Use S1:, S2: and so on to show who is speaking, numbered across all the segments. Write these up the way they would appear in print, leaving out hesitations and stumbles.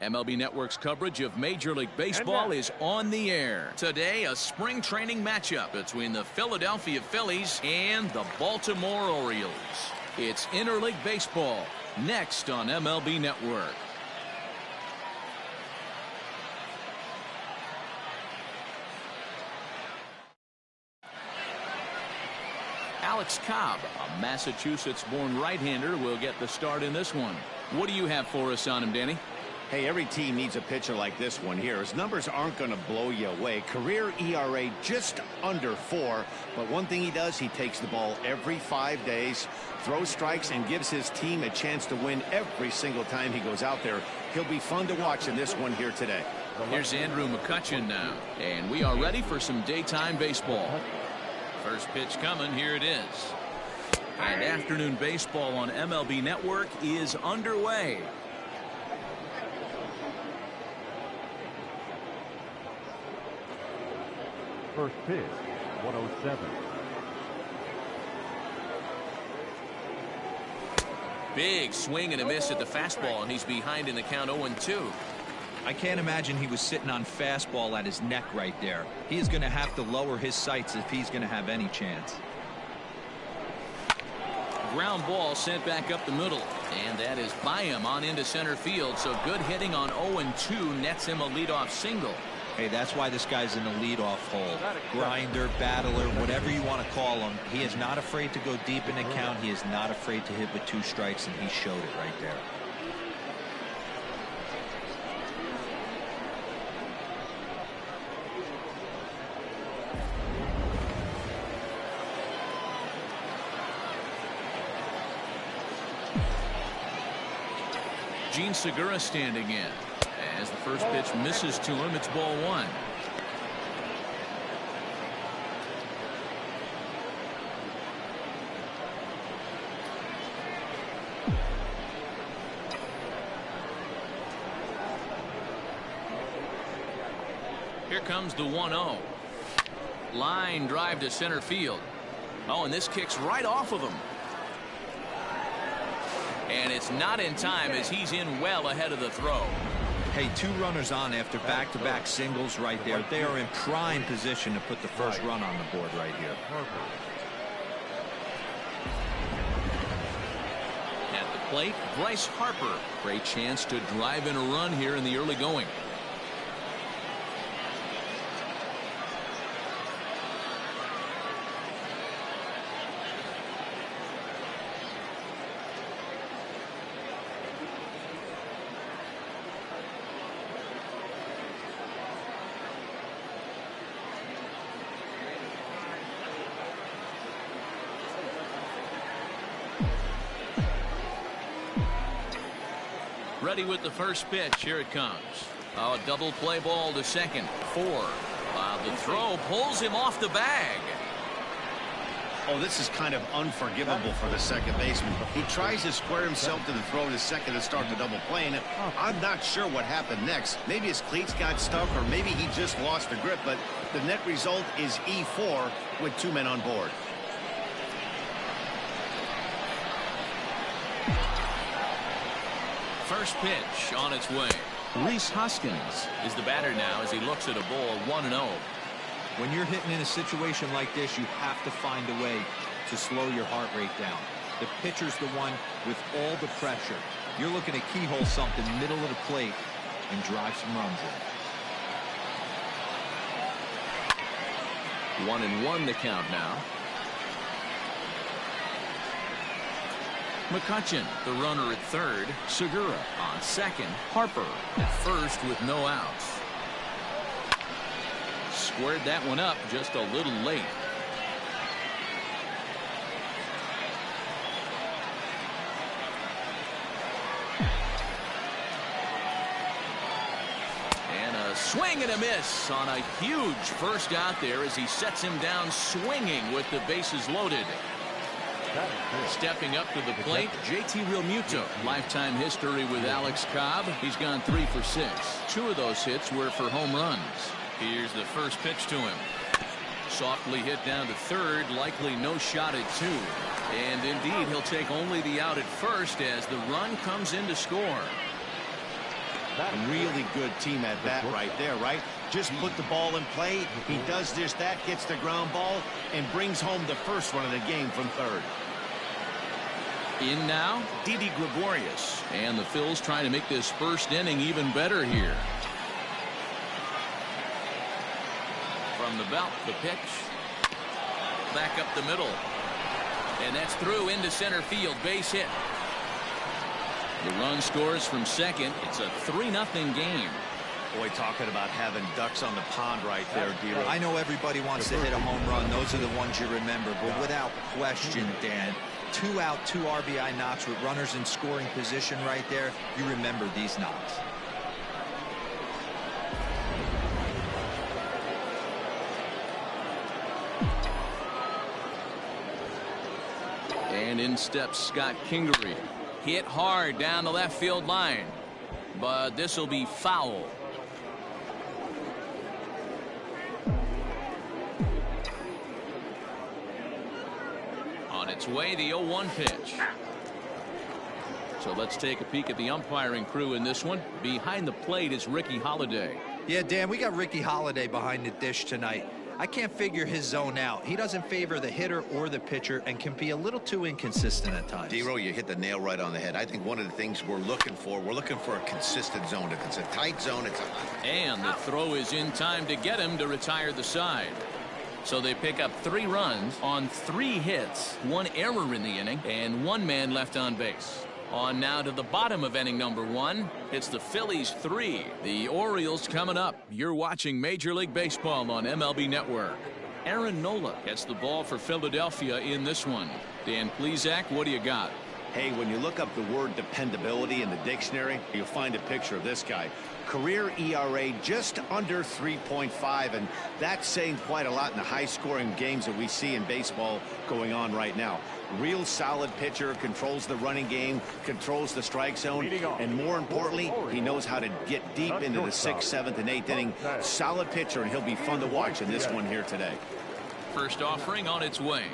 S1: MLB Network's coverage of Major League Baseball is on the air. Today, a spring training matchup between the Philadelphia Phillies and the Baltimore Orioles. It's interleague baseball next on MLB Network. Alex Cobb, a Massachusetts-born right-hander, will get the start in this one. What do you have for us on him, Danny?
S2: Hey, every team needs a pitcher like this one here. His numbers aren't going to blow you away. Career ERA just under 4. But one thing he does, he takes the ball every 5 days, throws strikes, and gives his team a chance to win every single time he goes out there. He'll be fun to watch in this one here today.
S1: Here's Andrew McCutchen now. And we are ready for some daytime baseball. First pitch coming. Here it is. And afternoon baseball on MLB Network is underway.
S3: First pitch, 107.
S1: Big swing and a miss at the fastball, and he's behind in the count 0-2.
S4: I can't imagine he was sitting on fastball at his neck right there. He is going to have to lower his sights if he's going to have any chance.
S1: Ground ball sent back up the middle, and that is by him on into center field. So good hitting on 0-2 nets him a leadoff single.
S4: Hey, that's why this guy's in the leadoff hole. Grinder, battler, whatever you want to call him. He is not afraid to go deep in the count. He is not afraid to hit with 2 strikes, and he showed it right there.
S1: Gene Segura standing in. As the first pitch misses to him, it's ball 1. Here comes the 1-0. Line drive to center field. Oh, and this kicks right off of him. And it's not in time as he's in well ahead of the throw.
S4: Hey, 2 runners on after back-to-back singles right there. They are in prime position to put the first run on the board right here.
S1: At the plate, Bryce Harper. Great chance to drive in a run here in the early going. Ready with the first pitch. Here it comes. A double play ball to second. 4. The throw pulls him off the bag.
S2: Oh, this is kind of unforgivable for the second baseman. He tries to square himself to the throw to second to start the double play, and I'm not sure what happened next. Maybe his cleats got stuck, or maybe he just lost the grip, but the net result is E4 with 2 men on board.
S1: First pitch on its way. Rhys Hoskins is the batter now as he looks at a ball 1-0.
S4: When you're hitting in a situation like this, you have to find a way to slow your heart rate down. The pitcher's the one with all the pressure. You're looking to keyhole something middle of the plate and drive some runs in.
S1: 1-1 the count now. McCutchen, the runner at third. Segura on second. Harper at first with no outs. Squared that one up just a little late. And a swing and a miss on a huge first out there as he sets him down swinging with the bases loaded. Stepping up to the plate, JT Realmuto. Lifetime history with Alex Cobb. He's gone 3 for 6. 2 of those hits were for home runs. Here's the first pitch to him. Softly hit down to third, likely no shot at 2. And indeed, he'll take only the out at first as the run comes in to score.
S2: Really good team at bat right there, right? Just put the ball in play. He does just that, gets the ground ball, and brings home the first run of the game from third.
S1: In now, Didi Gregorius. And the Phils trying to make this first inning even better here. From the belt, the pitch. Back up the middle. And that's through into center field. Base hit. The run scores from second. It's a 3-0 game.
S2: Boy, talking about having ducks on the pond right there, D-Row.
S4: I know everybody wants to hit a home run. Those are the ones you remember. But without question, Dan, 2 out, 2 RBI knocks with runners in scoring position right there. You remember these knocks.
S1: And in steps Scott Kingery. Hit hard down the left field line. But this will be foul. On its way, the 0-1 pitch. So let's take a peek at the umpiring crew in this one. Behind the plate is Ricky Holiday.
S4: Yeah, Dan, we got Ricky Holiday behind the dish tonight. I can't figure his zone out. He doesn't favor the hitter or the pitcher and can be a little too inconsistent at times.
S2: D-Row, you hit the nail right on the head. I think one of the things we're looking for a consistent zone. If it's a tight zone, it's a...
S1: And the throw is in time to get him to retire the side. So they pick up 3 runs on 3 hits, 1 error in the inning, and 1 man left on base. On now to the bottom of inning number 1. It's the Phillies 3. The Orioles coming up. You're watching Major League Baseball on MLB Network. Aaron Nola gets the ball for Philadelphia in this one. Dan Plesac, what do you got?
S2: Hey, when you look up the word dependability in the dictionary, you'll find a picture of this guy. Career ERA just under 3.5, and that's saying quite a lot in the high-scoring games that we see in baseball going on right now. Real solid pitcher, controls the running game, controls the strike zone, and more importantly, he knows how to get deep into the 6th, 7th, and 8th inning. Solid pitcher, and he'll be fun to watch in this one here today.
S1: First offering on its way.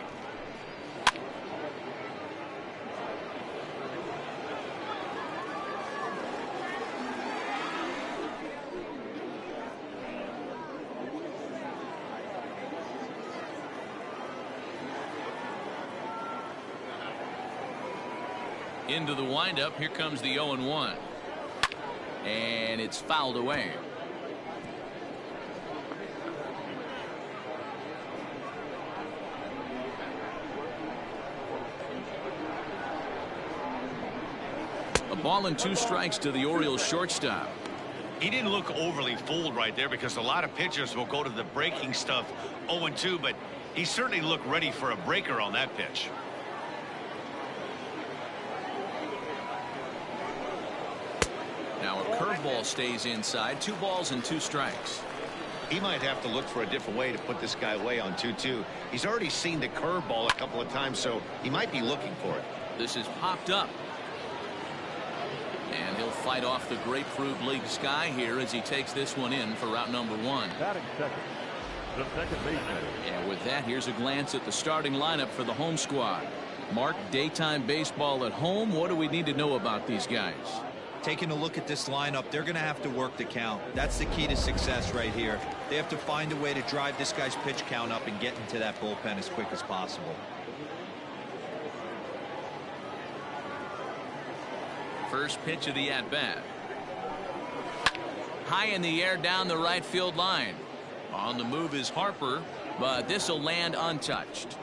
S1: Into the windup. Here comes the 0-1. And it's fouled away. A ball and 2 strikes to the Orioles shortstop.
S2: He didn't look overly fooled right there because a lot of pitchers will go to the breaking stuff 0-2, but he certainly looked ready for a breaker on that pitch.
S1: Now a curveball stays inside. 2 balls and 2 strikes.
S2: He might have to look for a different way to put this guy away on 2-2. He's already seen the curveball a couple of times, so he might be looking for it.
S1: This is popped up. And he'll fight off the Grapefruit League sky here as he takes this one in for route number 1.
S3: Batting second, the second baseman.
S1: And with that, here's a glance at the starting lineup for the home squad. Mark, daytime baseball at home. What do we need to know about these guys?
S4: Taking a look at this lineup, they're going to have to work the count. That's the key to success right here. They have to find a way to drive this guy's pitch count up and get into that bullpen as quick as possible.
S1: First pitch of the at-bat. High in the air down the right field line. On the move is Harper, but this will land untouched.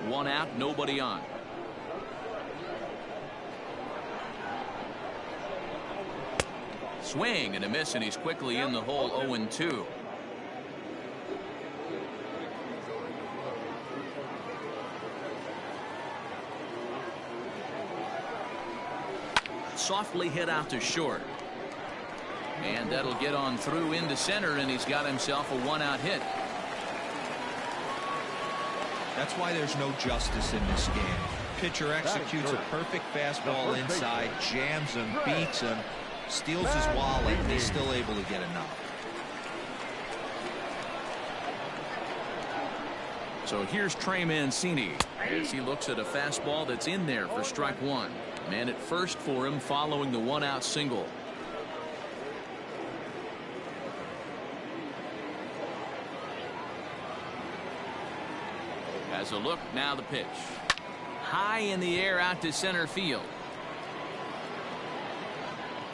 S1: 1 out, nobody on. Swing and a miss, and he's quickly in the hole. 0-2. Softly hit out to short. And that'll get on through into center, and he's got himself a 1-out hit.
S4: That's why there's no justice in this game. Pitcher executes a perfect fastball inside, jams him, beats him, steals his wallet, and he's still able to get enough.
S1: So here's Trey Mancini as he looks at a fastball that's in there for strike one. Man at first for him following the one-out single. As a look, now the pitch. High in the air out to center field.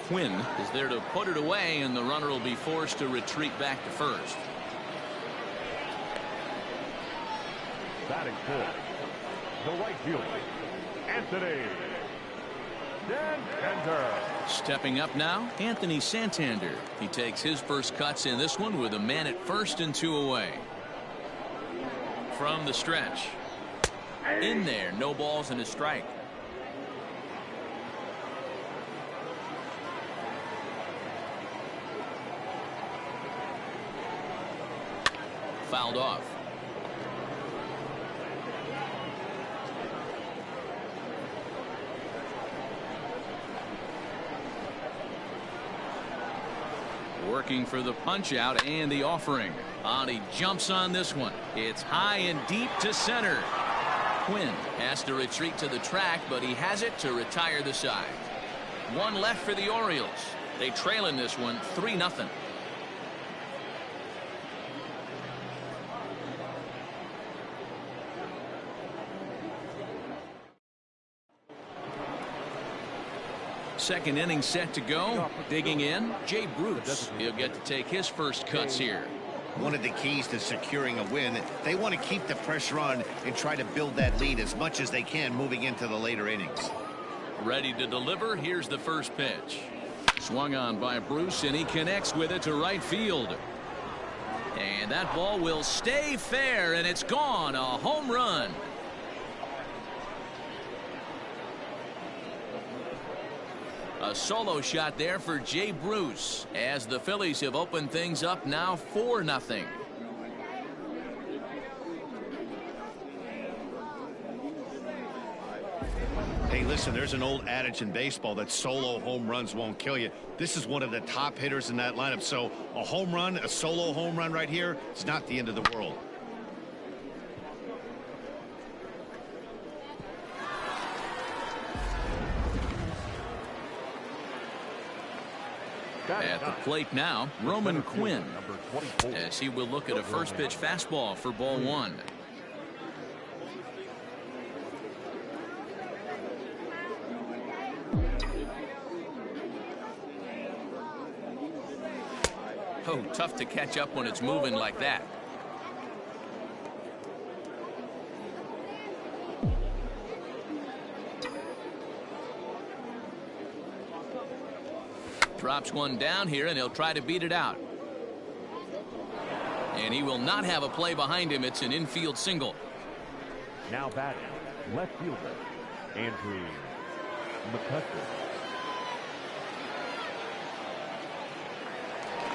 S1: Quinn is there to put it away, and the runner will be forced to retreat back to first.
S3: Batting fourth, the right fielder, Anthony Santander.
S1: Stepping up now, Anthony Santander. He takes his first cuts in this one with a man at first and two away. From the stretch. In there, no balls and a strike. Fouled off. Working for the punch out and the offering. He jumps on this one. It's high and deep to center. Quinn has to retreat to the track, but he has it to retire the side. One left for the Orioles. They trail in this one 3-0. Second inning set to go. Digging in, Jay Bruce. He'll get to take his first cuts here.
S2: One of the keys to securing a win, they want to keep the pressure on and try to build that lead as much as they can moving into the later innings.
S1: Ready to deliver. Here's the first pitch. Swung on by Bruce, and he connects with it to right field. And that ball will stay fair, and it's gone. A home run. A solo shot there for Jay Bruce as the Phillies have opened things up now 4-0.
S2: Hey, listen, there's an old adage in baseball that solo home runs won't kill you. This is one of the top hitters in that lineup. So a home run, a solo home run right here, it's not the end of the world.
S1: At the plate now, Roman Quinn, as he will look at a first pitch fastball for ball one. Oh, tough to catch up when it's moving like that. Drops one down here, and he'll try to beat it out. And he will not have a play behind him. It's an infield single.
S3: Now batting, left fielder, Andrew McCutcheon.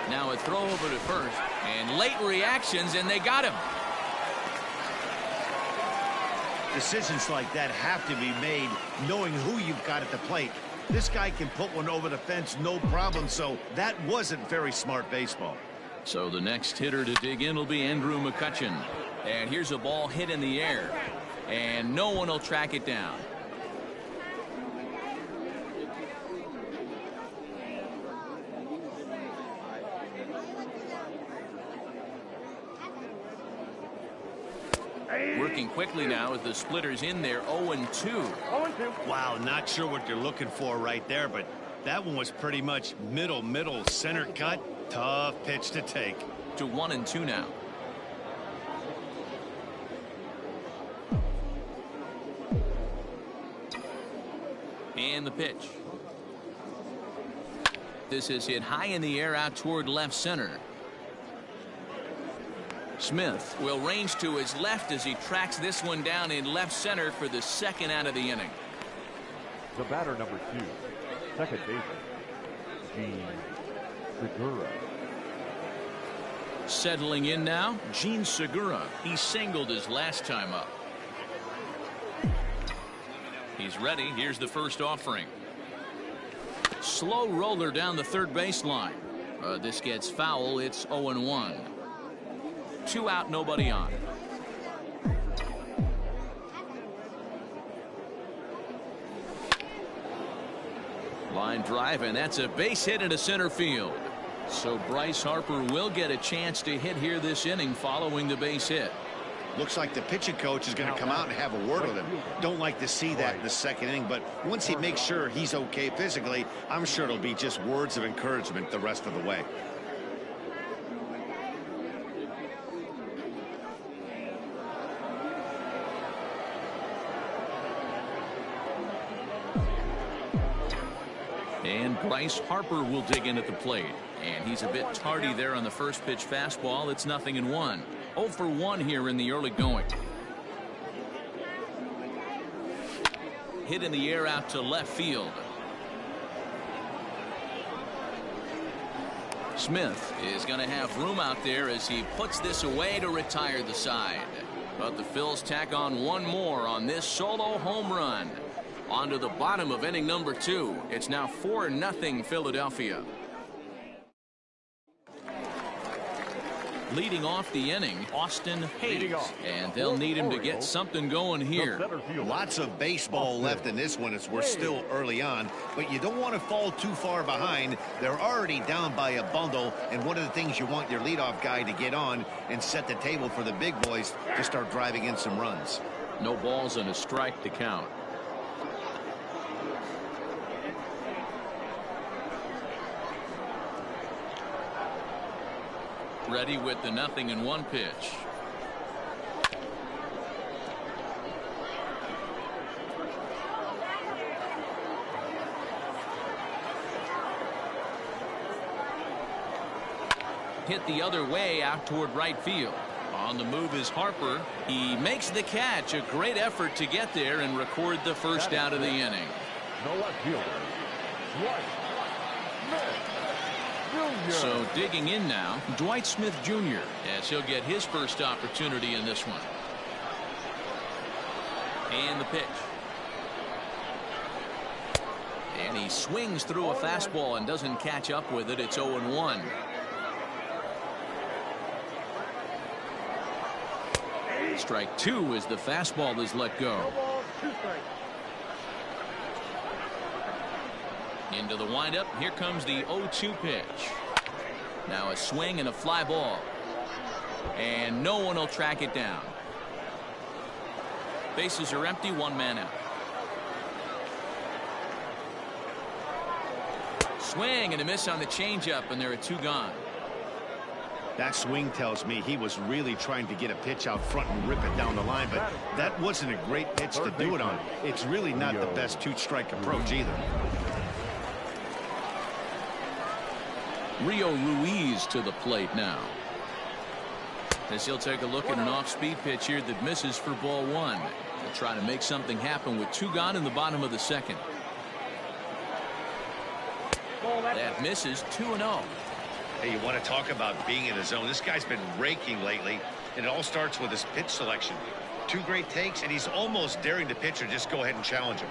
S1: Now a throw over to first, and late reactions, and they got him.
S2: Decisions like that have to be made knowing who you've got at the plate. This guy can put one over the fence, no problem, so that wasn't very smart baseball.
S1: So the next hitter to dig in will be Andrew McCutcheon. And here's a ball hit in the air, and no one will track it down. Working quickly now as the splitter's in there, 0-2.
S2: Wow, not sure what they're looking for right there, but that one was pretty much middle center cut. Tough pitch to take.
S1: To 1-2 now. And the pitch. This is hit high in the air out toward left center. Smith will range to his left as he tracks this one down in left center for the second out of the inning.
S3: The batter, number 2, second baseman, Gene Segura.
S1: Settling in now, Gene Segura. He singled his last time up. He's ready. Here's the first offering. Slow roller down the third baseline. This gets foul. It's 0-1. 2 out, nobody on. Line drive, and that's a base hit into center field. So Bryce Harper will get a chance to hit here this inning following the base hit.
S2: Looks like the pitching coach is going to come out and have a word with him. Don't like to see that in the second inning, but once he makes sure he's okay physically, I'm sure it'll be just words of encouragement the rest of the way.
S1: And Bryce Harper will dig in at the plate. And he's a bit tardy there on the first pitch fastball. It's 0-1. 0 for 1 here in the early going. Hit in the air out to left field. Smith is going to have room out there as he puts this away to retire the side. But the Phils tack on one more on this solo home run. On to the bottom of inning number 2. It's now 4-0 Philadelphia. Leading off the inning, Austin Hayes. And they'll need him to get something going here.
S2: Lots of baseball left in this one as we're still early on, but you don't want to fall too far behind. They're already down by a bundle, and one of the things you want your leadoff guy to get on and set the table for the big boys to start driving in some runs.
S1: No balls and a strike to count. Ready with the 0-1 pitch. Hit the other way out toward right field. On the move is Harper. He makes the catch. A great effort to get there and record the first out of the inning.
S3: No left fielder.
S1: So digging in now, Dwight Smith Jr. as he'll get his first opportunity in this one. And the pitch. And he swings through a fastball and doesn't catch up with it. It's 0-1. Strike 2 as the fastball is let go. Into the windup. Here comes the 0-2 pitch. Now a swing and a fly ball. And no one will track it down. Bases are empty. One man out. Swing and a miss on the changeup, and there are 2 gone.
S2: That swing tells me he was really trying to get a pitch out front and rip it down the line, but that wasn't a great pitch to do it on. It's really not the best 2-strike approach either.
S1: Rio Ruiz to the plate now. As he'll take a look at an off-speed pitch here that misses for ball 1. He'll try to make something happen with 2 gone in the bottom of the second. That misses. 2-0.
S2: Hey, you want to talk about being in the zone? This guy's been raking lately, and it all starts with his pitch selection. 2 great takes, and he's almost daring the pitcher just go ahead and challenge him.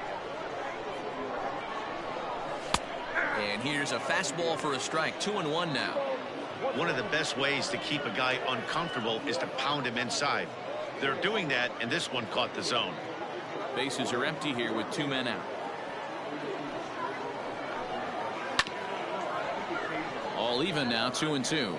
S1: And here's a fastball for a strike. 2-1 now.
S2: One of the best ways to keep a guy uncomfortable is to pound him inside. They're doing that, and this one caught the zone.
S1: Bases are empty here with 2 men out. All even now, 2-2.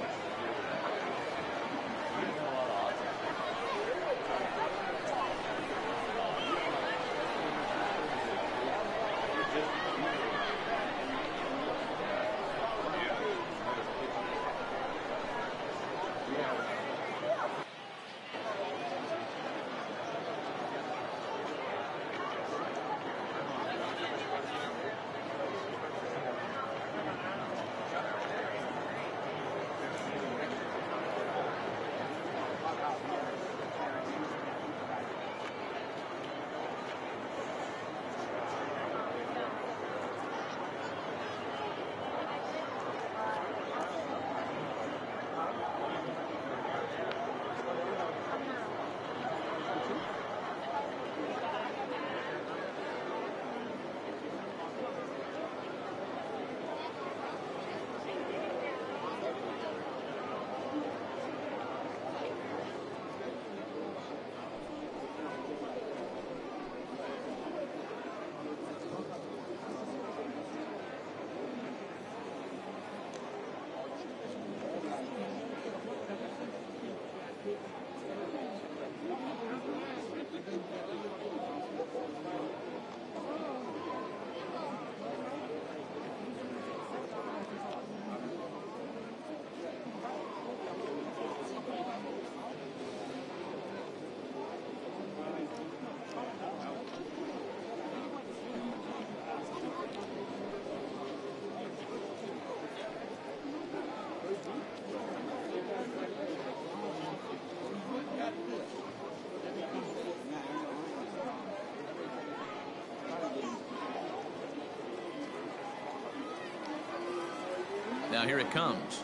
S1: Now here it comes.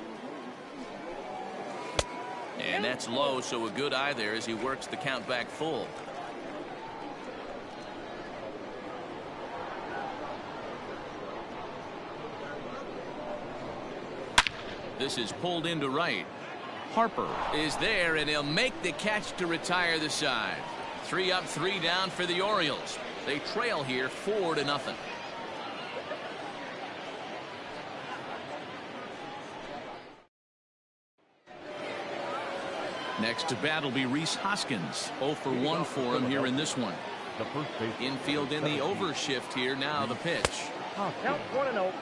S1: And that's low, so a good eye there as he works the count back full. This is pulled into right. Harper is there, and he'll make the catch to retire the side. 3 up, 3 down for the Orioles. They trail here 4-0. Next to bat will be Rhys Hoskins. 0 for 1 for him here in this one. Infield in the overshift here. Now the pitch.
S3: Count 1-0.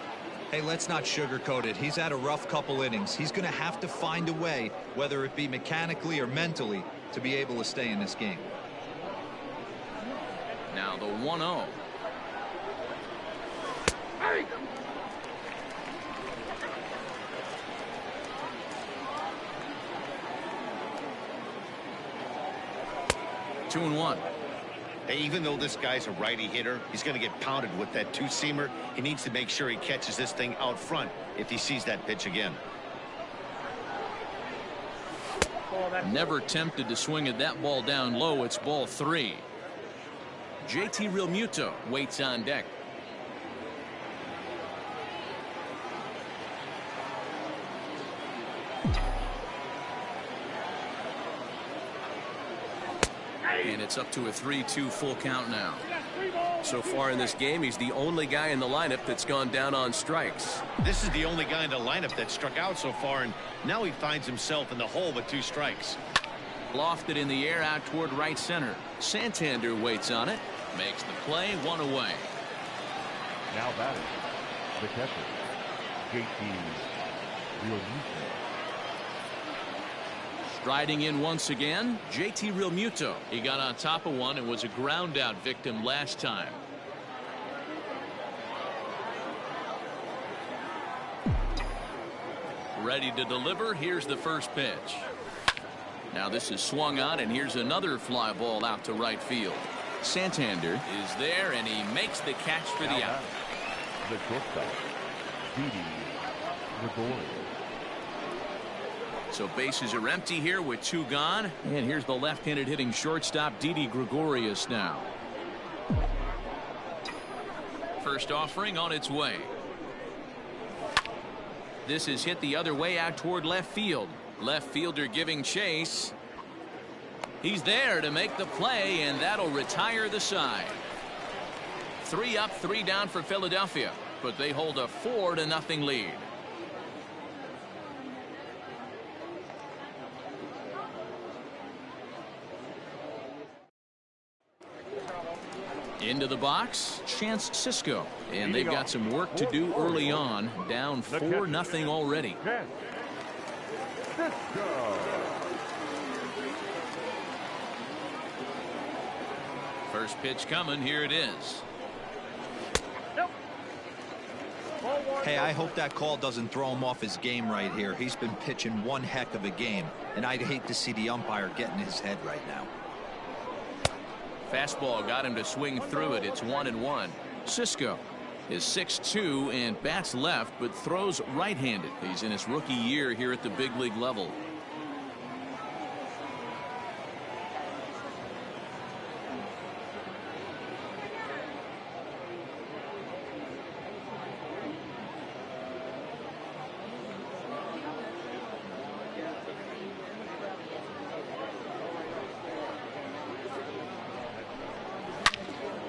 S4: Hey, let's not sugarcoat it. He's had a rough couple innings. He's going to have to find a way, whether it be mechanically or mentally, to be able to stay in this game.
S1: Now the 1-0. Hey. 2-1.
S2: Hey, even though this guy's a righty hitter, he's going to get pounded with that two-seamer. He needs to make sure he catches this thing out front if he sees that pitch again.
S1: Never tempted to swing at that ball down low. It's ball 3. JT Realmuto waits on deck. And it's up to a 3-2 full count now.
S5: So far in this game, he's the only guy in the lineup that's gone down on strikes.
S2: This is the only guy in the lineup that struck out so far, and now he finds himself in the hole with 2 strikes.
S1: Lofted in the air out toward right center. Santander waits on it. Makes the play, 1 away.
S3: Now batting, the catcher, JT Realmuto.
S1: Striding in once again, JT Realmuto. He got on top of one and was a ground out victim last time. Ready to deliver. Here's the first pitch. Now this is swung on, and here's another fly ball out to right field. Santander is there, and he makes the catch for the out.
S3: The shortstop, Didi Gregorius.
S1: So bases are empty here with 2 gone. And here's the left-handed hitting shortstop, Didi Gregorius now. First offering on its way. This is hit the other way out toward left field. Left fielder giving chase. He's there to make the play, and that'll retire the side. 3 up, 3 down for Philadelphia, but they hold a 4-0 lead. Into the box, Chance Sisco, and they've got some work to do early on. Down 4-0 already. First pitch coming. Here it is.
S4: Hey, I hope that call doesn't throw him off his game right here. He's been pitching one heck of a game, and I'd hate to see the umpire get in his head right now.
S1: Fastball got him to swing through it. It's 1-1. Sisco is 6'2" and bats left, but throws right-handed. He's in his rookie year here at the big league level.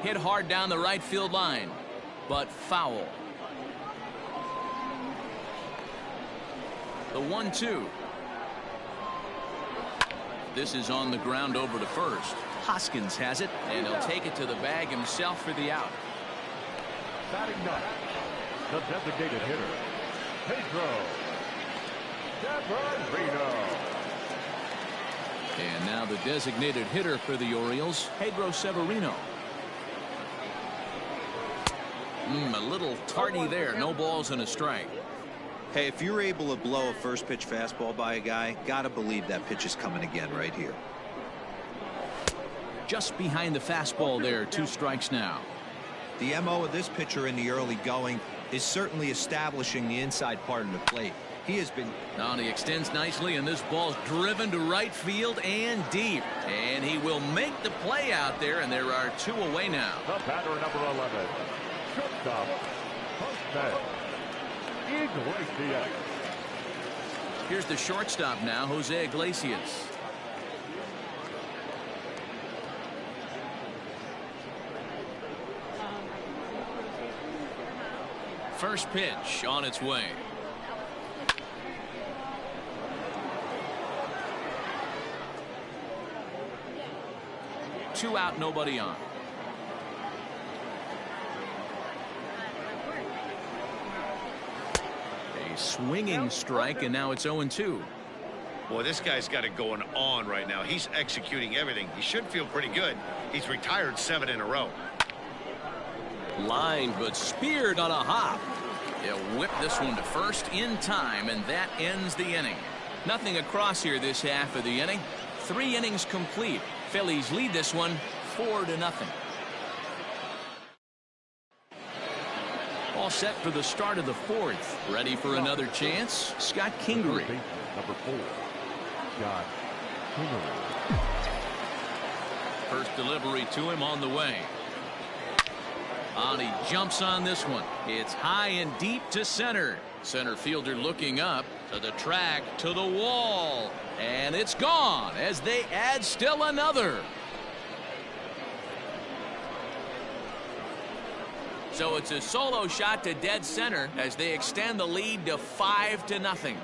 S1: Hit hard down the right field line, but foul. The 1-2. This is on the ground over to first. Hoskins has it, and he'll take it to the bag himself for the out.
S3: Batting ninth, the designated hitter, Pedro Severino.
S1: And now the designated hitter for the Orioles, Pedro Severino. A little tardy there. No balls and a strike.
S4: Hey, if you're able to blow a first pitch fastball by a guy, gotta believe that pitch is coming again right here.
S1: Just behind the fastball there. 2 strikes now.
S4: The MO of this pitcher in the early going, is certainly establishing the inside part of the plate. He has been.
S1: Now he extends nicely, and this ball's driven to right field and deep. And he will make the play out there, and there are 2 away now.
S3: The batter, number 11, shortstop, Postman, Iglesias.
S1: Here's the shortstop now, Jose Iglesias. First pitch on its way. Two out, nobody on. A swinging strike, and now it's 0-2.
S2: Boy, this guy's got it going on right now. He's executing everything. He should feel pretty good. He's retired 7 in a row.
S5: Lined but speared on a hop.
S1: They'll whip this one to first in time, and that ends the inning. Nothing across here this half of the inning. 3 innings complete. Phillies lead this one 4-0. All set for the start of the 4th. Ready for another chance? Scott Kingery.
S3: Number 4, Scott Kingery.
S1: First delivery to him on the way. And he jumps on this one. It's high and deep to center. Center fielder looking up to the track, to the wall. And it's gone as they add still another. So it's a solo shot to dead center as they extend the lead to 5-0.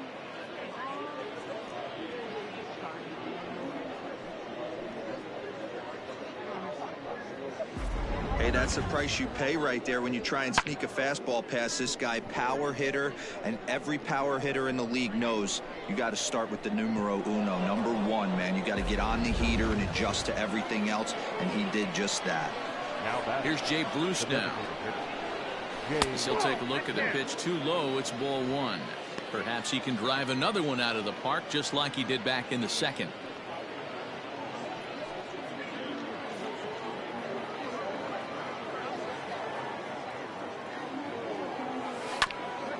S4: Hey, that's the price you pay right there when you try and sneak a fastball past this guy. Power hitter, and every power hitter in the league knows you got to start with the numero uno, number 1, man. You got to get on the heater and adjust to everything else, and he did just that.
S1: Here's Jay Bruce now. He'll take a look at the pitch too low. It's ball 1. Perhaps he can drive another one out of the park just like he did back in the 2nd.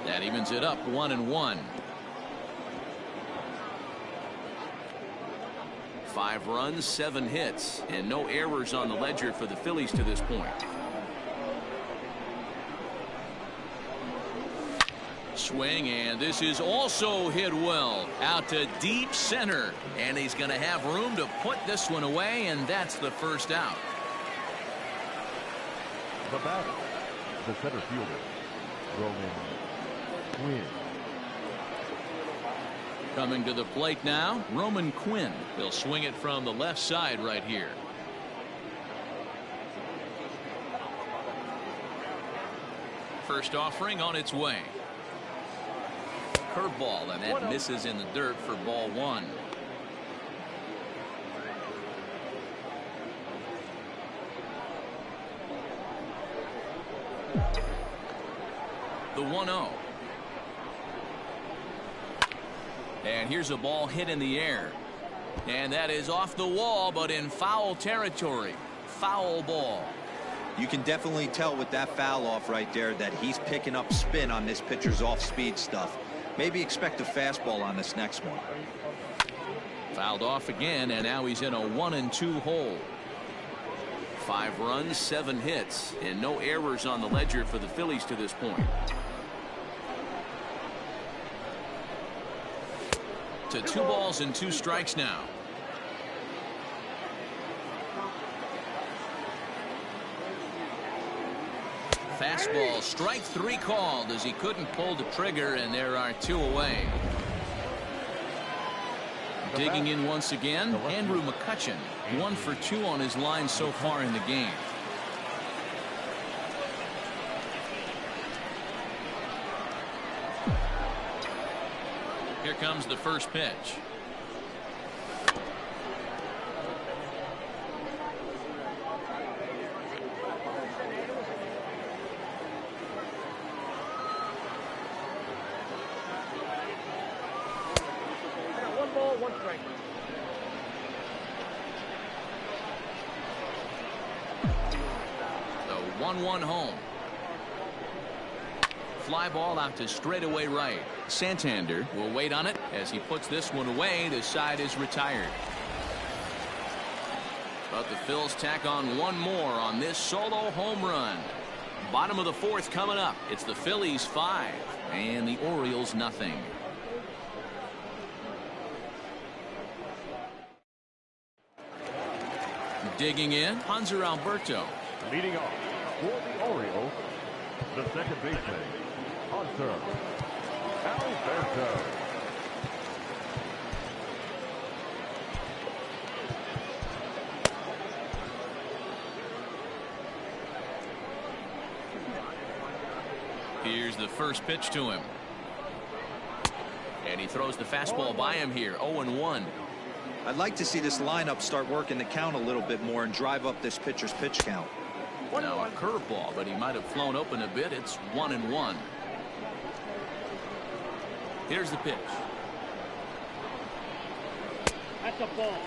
S1: That evens it up 1-1. 5 runs, 7 hits, and no errors on the ledger for the Phillies to this point. Swing, and this is also hit well out to deep center, and he's going to have room to put this one away, and that's the first out.
S3: The batter, the center fielder, Roman Quinn.
S1: Coming to the plate now, Roman Quinn. He'll swing it from the left side right here. First offering on its way. Curveball, and that misses in the dirt for ball 1. The 1-0. And here's a ball hit in the air. And that is off the wall, but in foul territory. Foul ball.
S4: You can definitely tell with that foul off right there that he's picking up spin on this pitcher's off-speed stuff. Maybe expect a fastball on this next one.
S1: Fouled off again, and now he's in a 1-2 hole. 5 runs, 7 hits, and no errors on the ledger for the Phillies to this point. To 2 balls and 2 strikes now. Fastball, strike 3 called as he couldn't pull the trigger, and there are 2 away. Digging in once again, Andrew McCutchen, 1 for 2 on his line so far in the game. Here comes the first pitch. The 1-1 home. Fly ball out to straightaway right. Santander will wait on it as he puts this one away. The side is retired. But the Phils tack on one more on this solo home run. Bottom of the fourth coming up. It's the Phillies 5 and the Orioles nothing. Digging in, Hanser Alberto.
S3: Leading off for the Orioles, the second baseman, Hanser Alberto.
S1: Here's the first pitch to him. And he throws the fastball by him here. 0-1.
S4: I'd like to see this lineup start working the count a little bit more and drive up this pitcher's pitch count.
S1: Now a curveball, but he might have flown open a bit. It's 1-1. Here's the pitch.
S2: That's a ball.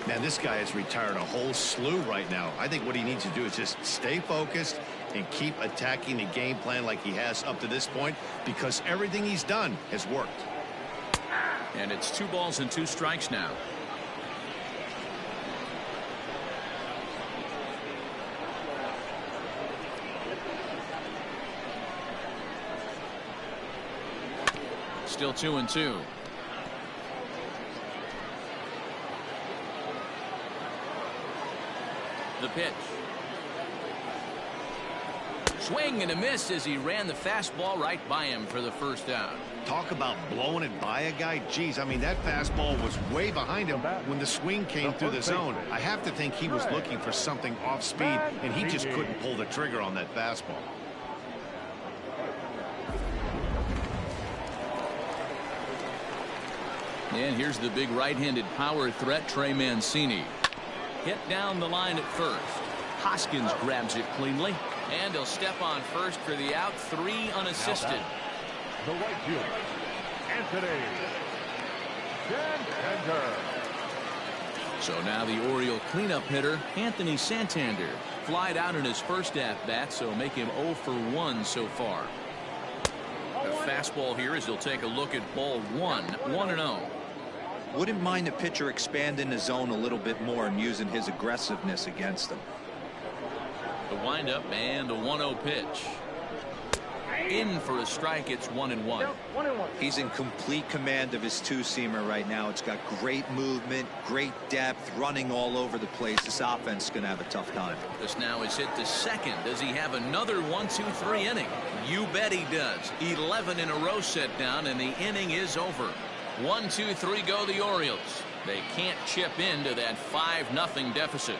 S2: Man, this guy has retired a whole slew right now. I think what he needs to do is just stay focused and keep attacking the game plan like he has up to this point, because everything he's done has worked.
S1: And it's 2 balls and 2 strikes now. Still 2-2. The pitch. Swing and a miss as he ran the fastball right by him for the first out.
S2: Talk about blowing it by a guy. Geez, I mean, that fastball was way behind him when the swing came through the zone. I have to think he was looking for something off speed, and he just couldn't pull the trigger on that fastball.
S1: And here's the big right-handed power threat, Trey Mancini. Hit down the line at first. Hoskins grabs it cleanly, and he'll step on first for the out. 3 unassisted.
S3: The right fielder, Anthony Santander.
S1: So now the Oriole cleanup hitter, Anthony Santander, flied out in his first at-bat, so make him 0 for 1 so far. A fastball here as he'll take a look at ball 1, 1-0.
S4: Wouldn't mind the pitcher expanding the zone a little bit more and using his aggressiveness against him.
S1: The windup and a 1-0 pitch. In for a strike. It's 1-1.
S4: He's in complete command of his two-seamer right now. It's got great movement, great depth, running all over the place. This offense is going to have a tough time.
S1: This now is hit to second. Does he have another 1-2-3 inning? You bet he does. 11 in a row set down, and the inning is over. 1-2-3 go the Orioles. They can't chip into that 5-0 deficit.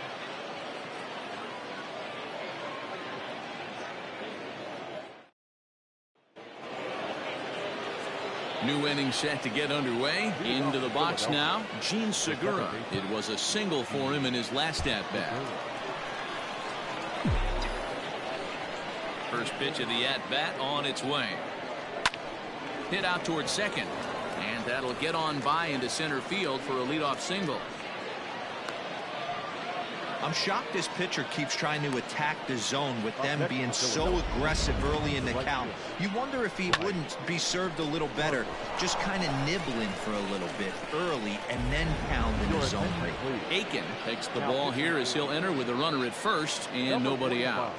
S1: New inning set to get underway. Into the box now, Gene Segura. It was a single for him in his last at-bat. First pitch of the at-bat on its way. Hit out towards second. And that'll get on by into center field for a leadoff single.
S4: I'm shocked this pitcher keeps trying to attack the zone with them being so aggressive early in the count. You wonder if he wouldn't be served a little better, just kind of nibbling for a little bit early and then pounding the zone rate.
S1: Aiken takes the ball here as he'll enter with a runner at first and nobody out.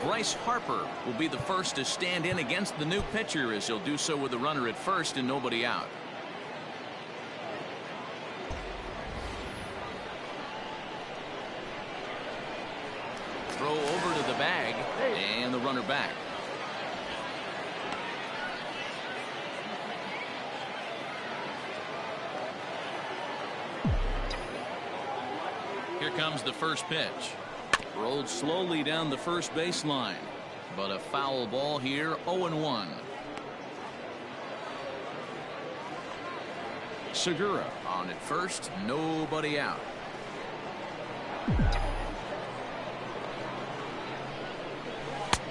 S1: Bryce Harper will be the first to stand in against the new pitcher as he'll do so with a runner at first and nobody out. Throw over to the bag and the runner back. Here comes the first pitch. Rolled slowly down the first baseline, but a foul ball here. 0-1. Segura on at first, nobody out.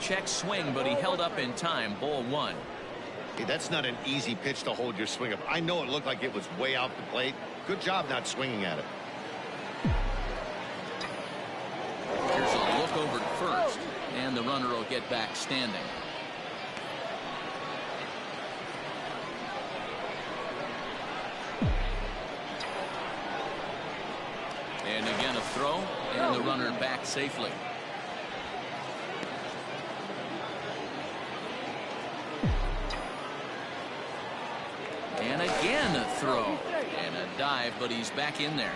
S1: Check swing, but he held up in time. Ball 1.
S2: Hey, that's not an easy pitch to hold your swing up. I know it looked like it was way out the plate. Good job not swinging at it.
S1: Here's a look over to first, and the runner will get back standing. And again a throw, and the runner back safely. And again a throw and a dive, but he's back in there.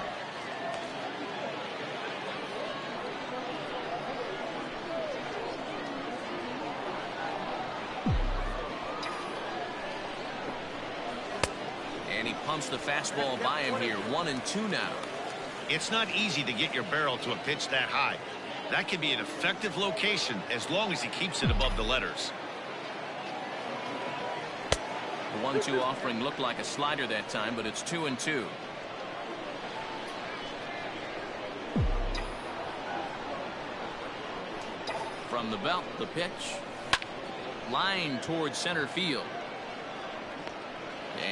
S1: And he pumps the fastball by him here. 1-2 now.
S2: It's not easy to get your barrel to a pitch that high. That can be an effective location as long as he keeps it above the letters.
S1: The 1-2 offering looked like a slider that time, but it's 2-2. From the belt, the pitch. Line towards center field.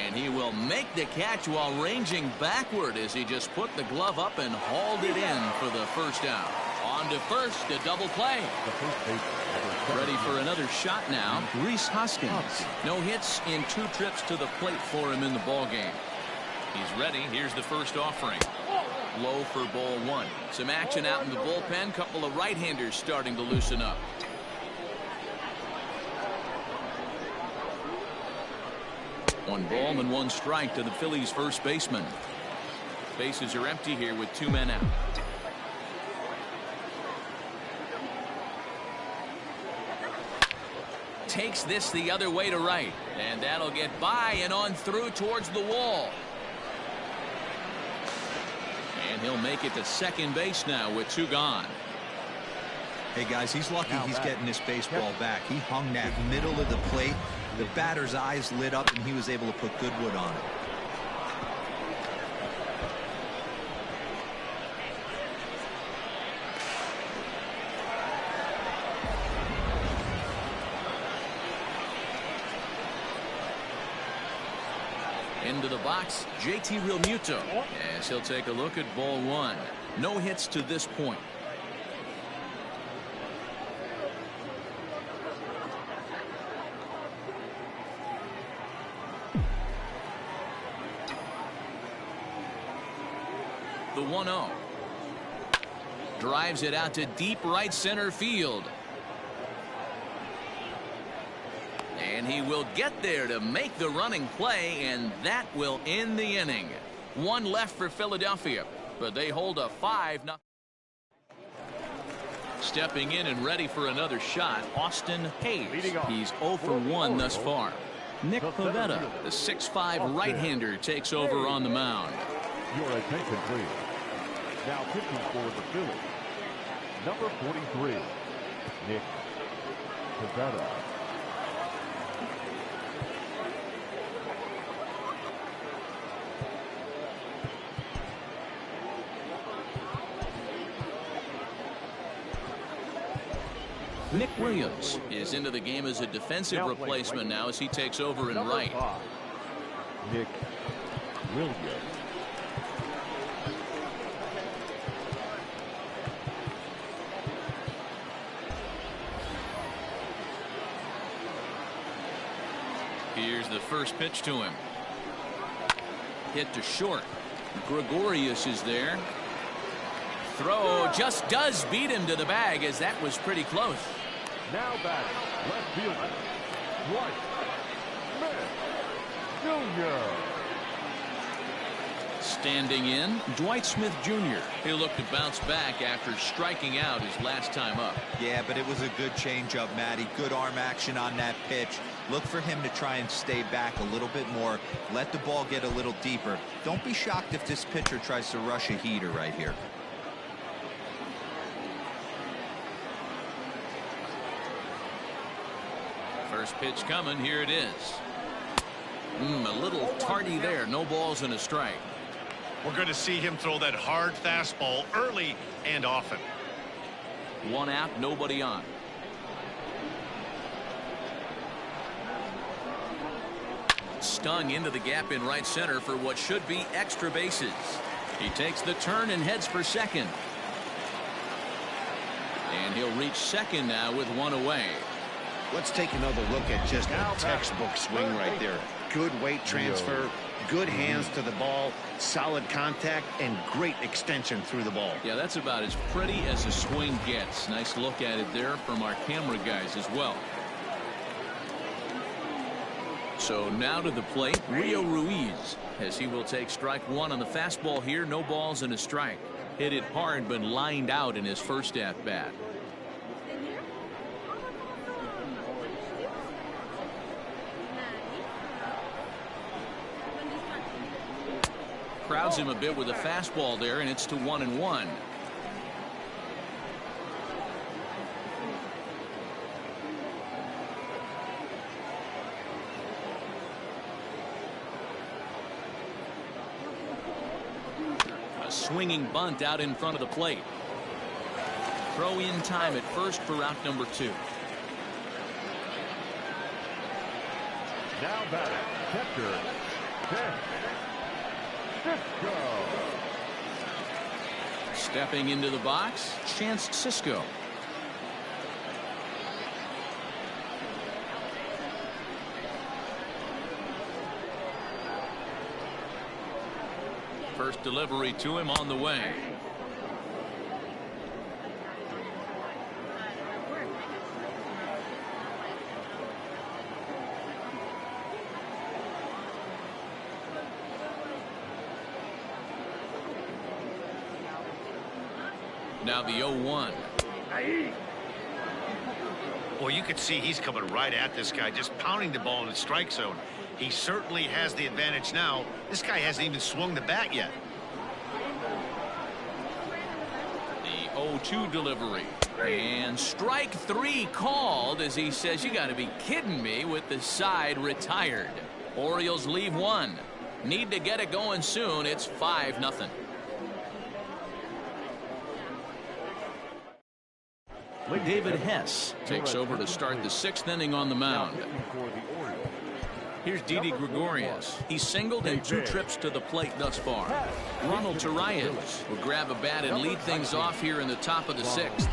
S1: And he will make the catch while ranging backward as he just put the glove up and hauled it in for the first out. On to first, a double play. Ready for another shot now. Rhys Hoskins. No hits in 2 trips to the plate for him in the ball game. He's ready. Here's the first offering. Low for ball 1. Some action out in the bullpen. Couple of right-handers starting to loosen up. One ball and 1 strike to the Phillies first baseman. Bases are empty here with 2 men out. Takes this the other way to right, and that'll get by and on through towards the wall. And he'll make it to second base now with 2 gone.
S4: Hey guys, he's lucky he's getting this baseball back. He hung that middle of the plate. The batter's eyes lit up and he was able to put good wood on it.
S1: Into the box, JT Realmuto, as he'll take a look at ball 1. No hits to this point. The 1-0. Drives it out to deep right center field. And he will get there to make the running play, and that will end the inning. 1 left for Philadelphia, but they hold a 5-0. Stepping in and ready for another shot, Austin Hayes. He's 0 for 1 thus far. Nick Pivetta, the 6'5" right-hander, takes over on the mound.
S3: Your attention, please. Now pitching for the Phillies, number 43, Nick Pivetta.
S1: Nick Williams is into the game as a defensive replacement now as he takes over in right.
S3: Nick Williams.
S1: Here's the first pitch to him. Hit to short. Gregorius is there. Throw just does beat him to the bag, as that was pretty close.
S3: Now batting, left fielder, Dwight Smith Jr.
S1: Standing in, Dwight Smith Jr. He'll look to bounce back after striking out his last time up.
S4: Yeah, but it was a good changeup, Matty. Good arm action on that pitch. Look for him to try and stay back a little bit more. Let the ball get a little deeper. Don't be shocked if this pitcher tries to rush a heater right here.
S1: First pitch coming. Here it is. A little tardy there. No balls and a strike.
S2: We're going to see him throw that hard fastball early and often.
S1: 1 out, nobody on. Stung into the gap in right center for what should be extra bases. He takes the turn and heads for second. And he'll reach second now with one away.
S2: Let's take another look at just a textbook swing right there. Good weight transfer, good hands to the ball, solid contact, and great extension through the ball.
S1: Yeah, that's about as pretty as a swing gets. Nice look at it there from our camera guys as well. So now to the plate, Rio Ruiz, as he will take strike one on the fastball here. No balls and a strike. Hit it hard, but lined out in his first at bat. Crowds him a bit with a fastball there, and it's to 1-1. A swinging bunt out in front of the plate. Throw in time at first for out number 2.
S3: Now batting, catcher,
S1: Stepping into the box, Chance Sisco. First delivery to him on the way. Now the 0-1.
S2: Well, you can see he's coming right at this guy, just pounding the ball in the strike zone. He certainly has the advantage now. This guy hasn't even swung the bat yet.
S1: The 0-2 delivery. And strike 3 called as he says, you got to be kidding me, with the side retired. Orioles leave one. Need to get it going soon. It's 5-0. David Hess takes over to start the 6th inning on the mound. Here's Didi Gregorius. He's singled in 2 trips to the plate thus far. Ronald Torreyes will grab a bat and lead things off here in the top of the 6th.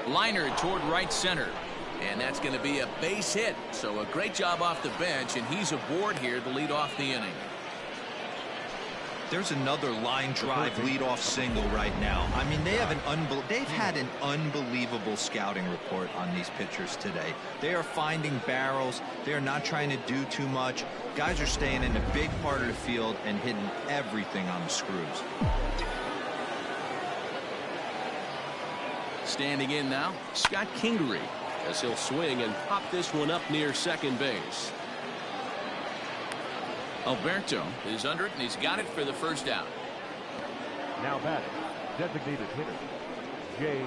S1: Liner toward right center. And that's going to be a base hit. So a great job off the bench, and he's aboard here to lead off the inning.
S4: There's another line drive leadoff single right now. I mean, they've had an unbelievable scouting report on these pitchers today. They are finding barrels. They are not trying to do too much. Guys are staying in a big part of the field and hitting everything on the screws.
S1: Standing in now, Scott Kingery, as he'll swing and pop this one up near second base. Alberto is under it, and he's got it for the first out.
S3: Now batting, designated hitter, Jay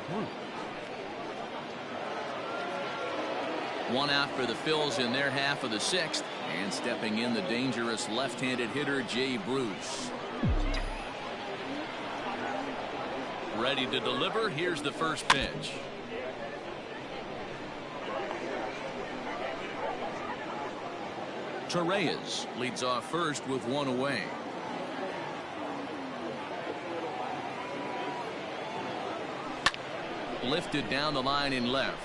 S3: Bruce.
S1: 1 out for the Phillies in their half of the 6th, and stepping in the dangerous left-handed hitter Jay Bruce. Ready to deliver. Here's the first pitch. Torreyes leads off first with 1 away. Lifted down the line in left.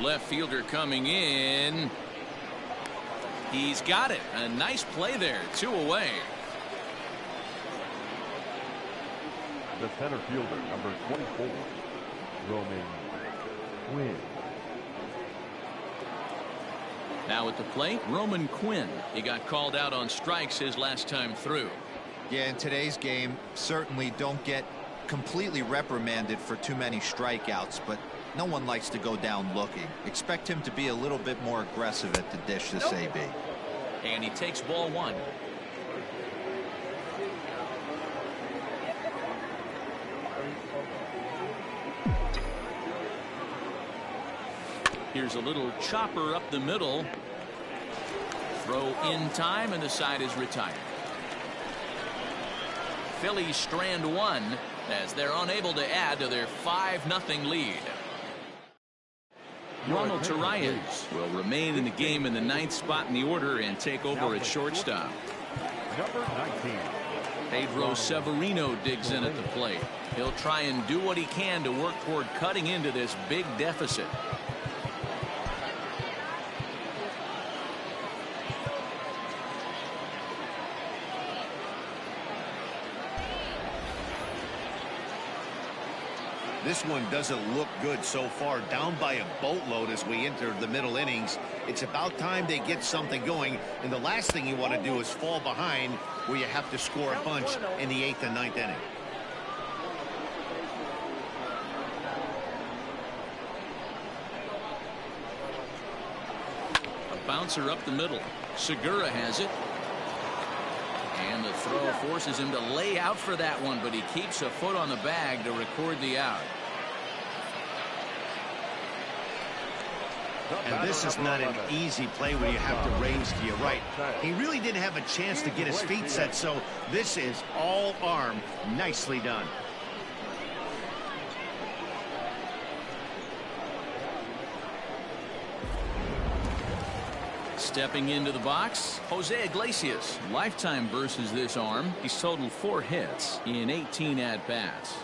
S1: Left fielder coming in. He's got it. A nice play there. 2 away.
S3: The center fielder, number 24, Roman Quinn.
S1: Now at the plate, Roman Quinn. He got called out on strikes his last time through.
S4: Yeah, in today's game, certainly don't get completely reprimanded for too many strikeouts, but no one likes to go down looking. Expect him to be a little bit more aggressive at the dish this AB.
S1: And he takes ball 1. Here's a little chopper up the middle. Throw in time, and the side is retired. Phillies strand 1 as they're unable to add to their 5-0 lead. Ronald Torreyes will remain in the game in the 9th spot in the order and take over at shortstop.
S3: Number 19.
S1: Pedro Severino digs in at the plate. He'll try and do what he can to work toward cutting into this big deficit.
S2: This one doesn't look good so far, down by a boatload as we enter the middle innings. It's about time they get something going, and the last thing you want to do is fall behind where you have to score a bunch in the 8th and 9th inning.
S1: A bouncer up the middle. Segura has it. And the throw forces him to lay out for that one, but he keeps a foot on the bag to record the out.
S2: And this is not an easy play when you have to range to your right. He really didn't have a chance to get his feet set, so this is all arm. Nicely done.
S1: Stepping into the box, Jose Iglesias. Lifetime versus this arm. He's totaled 4 hits in 18 at-bats.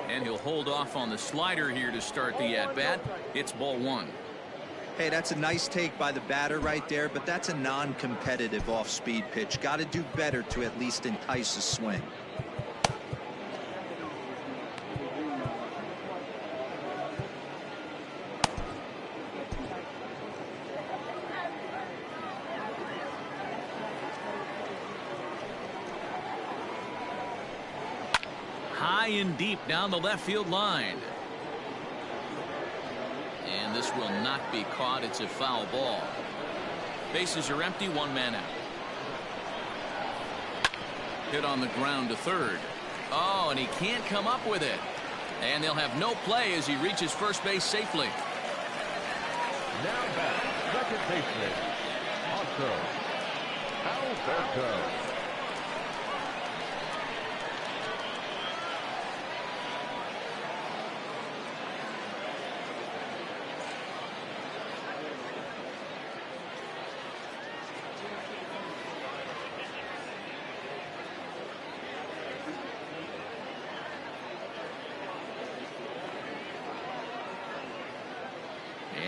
S1: And he'll hold off on the slider here to start the at-bat. It's ball 1.
S4: Hey, that's a nice take by the batter right there, but that's a non-competitive off-speed pitch. Got to do better to at least entice a swing.
S1: High and deep down the left field line. And this will not be caught. It's a foul ball. Bases are empty, 1 man out. Hit on the ground to third. Oh, and he can't come up with it. And they'll have no play as he reaches first base safely.
S3: Now back, second baseman, Alberto.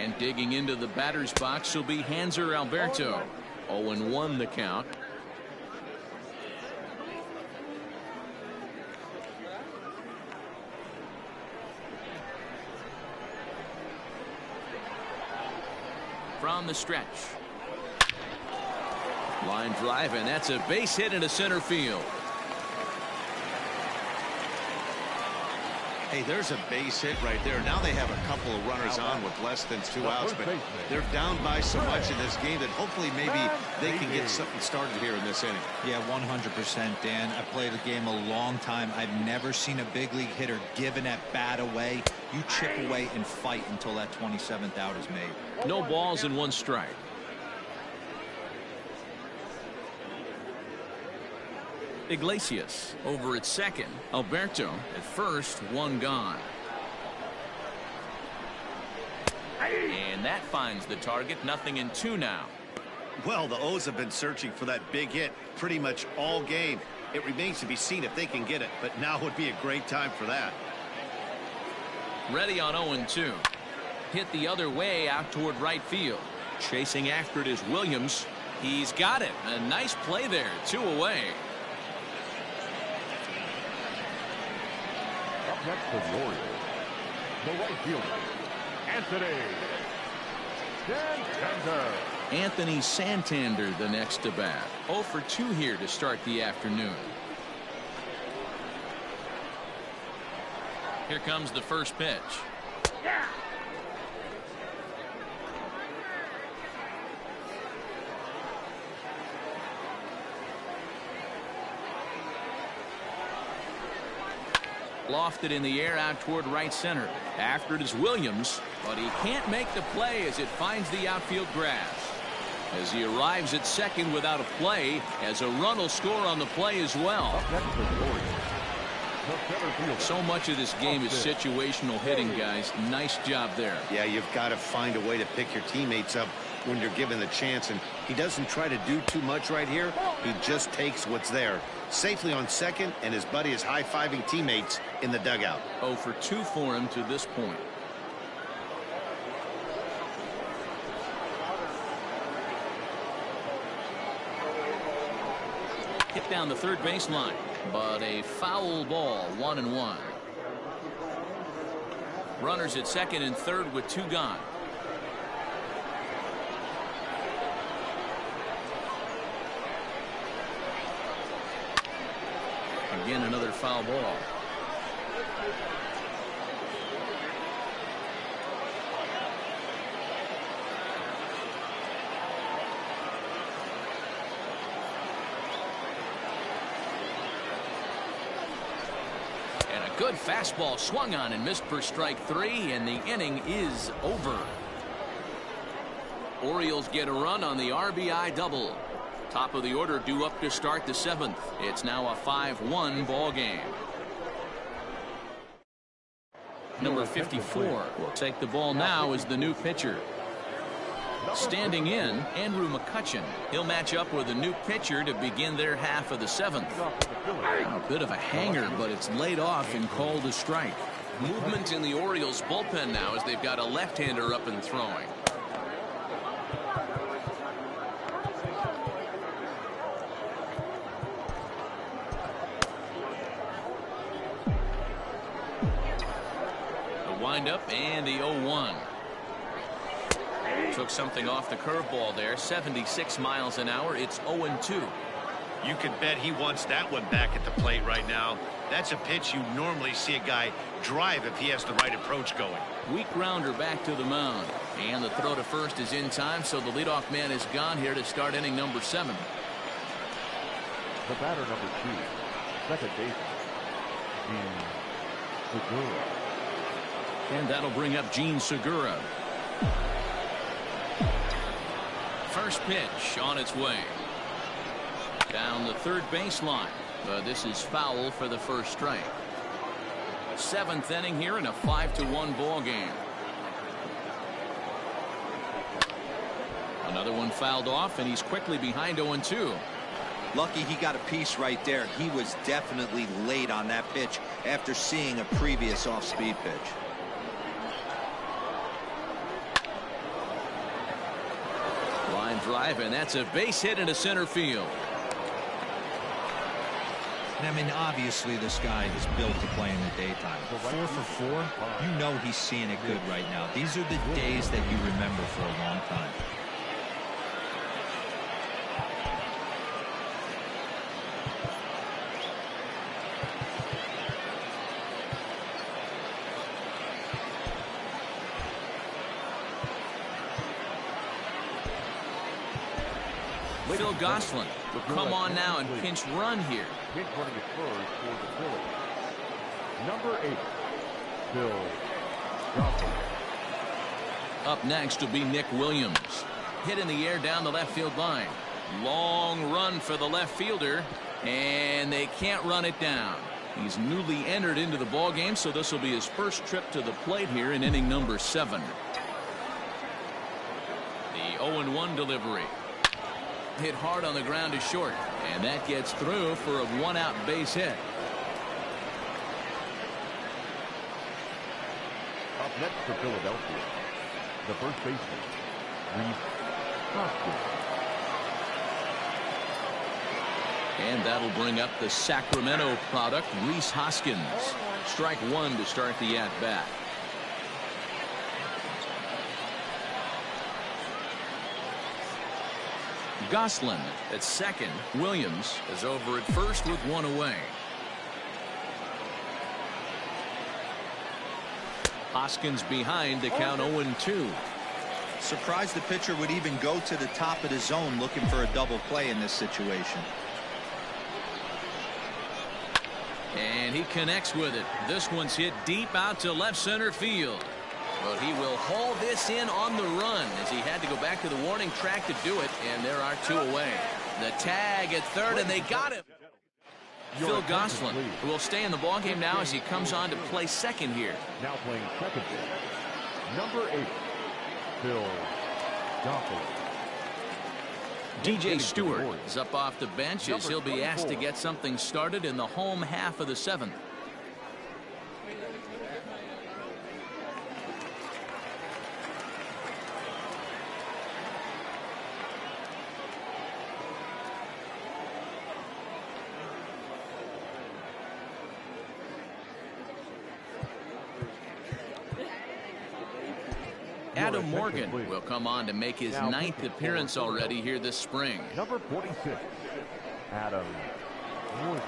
S1: And digging into the batter's box will be Hanser Alberto. 0-1 the count. From the stretch. Line drive, and that's a base hit into center field.
S2: Hey, there's a base hit right there. Now they have a couple of runners on with less than 2 outs, but they're down by so much in this game that hopefully maybe they can get something started here in this inning.
S4: Yeah, 100%, Dan. I played the game a long time. I've never seen a big league hitter give an at-bat away. You chip away and fight until that 27th out is made.
S1: No balls and 1 strike. Iglesias over at second. Alberto at first, 1 gone. And that finds the target. 0-2 now.
S2: Well, the O's have been searching for that big hit pretty much all game. It remains to be seen if they can get it, but now would be a great time for that.
S1: Ready on 0-2. Hit the other way out toward right field. Chasing after it is Williams. He's got it. A nice play there. 2 away.
S3: Up next for the Orioles, the right fielder, Anthony Santander.
S1: Anthony Santander the next to bat. 0 for 2 here to start the afternoon. Here comes the first pitch. Lofted in the air out toward right center. After it is Williams, but he can't make the play as it finds the outfield grass. As he arrives at second without a play, as a run will score on the play as well.
S3: Up next for the Orioles, The center fielder.
S1: So much of this game is situational hitting, guys. Nice job there.
S2: Yeah, you've got to find a way to pick your teammates up when you're given the chance, and he doesn't try to do too much right here. He just takes what's there. Safely on second, and his buddy is high-fiving teammates in the dugout.
S1: 0 for 2 for him to this point. Hit down the third baseline, but a foul ball, 1-1. Runners at second and third with 2 gone. Again, another foul ball. And a good fastball swung on and missed for strike 3, and the inning is over. Orioles get a run on the RBI double. Top of the order due up to start the 7th. It's now a 5-1 ball game. Number 54 will take the ball now as the new pitcher. Standing in, Andrew McCutcheon. He'll match up with a new pitcher to begin their half of the 7th. A bit of a hanger, but it's laid off and called a strike. Movement in the Orioles bullpen now as they've got a left-hander up and throwing. Up and the 0-1. Took something off the curveball there. 76 miles an hour. It's 0-2.
S2: You could bet he wants that one back at the plate right now. That's a pitch you normally see a guy drive if he has the right approach going.
S1: Weak grounder back to the mound, and the throw to first is in time, so the leadoff man is gone here to start inning number 7.
S3: The batter number 2, second baseman, Segura.
S1: And that'll bring up Gene Segura. First pitch on its way. Down the third baseline. But this is foul for the first strike. 7th inning here in a 5-1 ball game. Another one fouled off, and he's quickly behind 0-2.
S4: Lucky he got a piece right there. He was definitely late on that pitch after seeing a previous off-speed pitch.
S1: Line drive, and that's a base hit into center field.
S4: I mean, obviously this guy is built to play in the daytime. 4 for 4, you know he's seeing it good right now. These are the days that you remember for a long time.
S1: Phil Gosselin will come on now and pinch run here.
S3: Pinch running at first for the Phillies. Number 8, Bill Gosselin.
S1: Up next will be Nick Williams. Hit in the air down the left field line. Long run for the left fielder, and they can't run it down. He's newly entered into the ball game, so this will be his first trip to the plate here in inning number 7. The 0-1 delivery. Hit hard on the ground to short, and that gets through for a 1-out base hit.
S3: Up next for Philadelphia, the first baseman, Rhys Hoskins.
S1: And that'll bring up the Sacramento product, Rhys Hoskins. Strike 1 to start the at-bat. Gosselin at second. Williams is over at first with 1 away. Hoskins behind, the count 0-2.
S4: Surprised the pitcher would even go to the top of the zone looking for a double play in this situation.
S1: And he connects with it. This one's hit deep out to left center field. But he will haul this in on the run as he had to go back to the warning track to do it, and there are 2 away. The tag at third, and they got him. Phil Gosselin, who will stay in the ballgame now as he comes on to play second here.
S3: Now playing second, number 8, Phil Gosselin.
S1: DJ Stewart is up off the bench as he'll be asked to get something started in the home half of the 7th. Adam Morgan will come on to make his 9th appearance already here this spring.
S3: Number 46, Adam Morgan.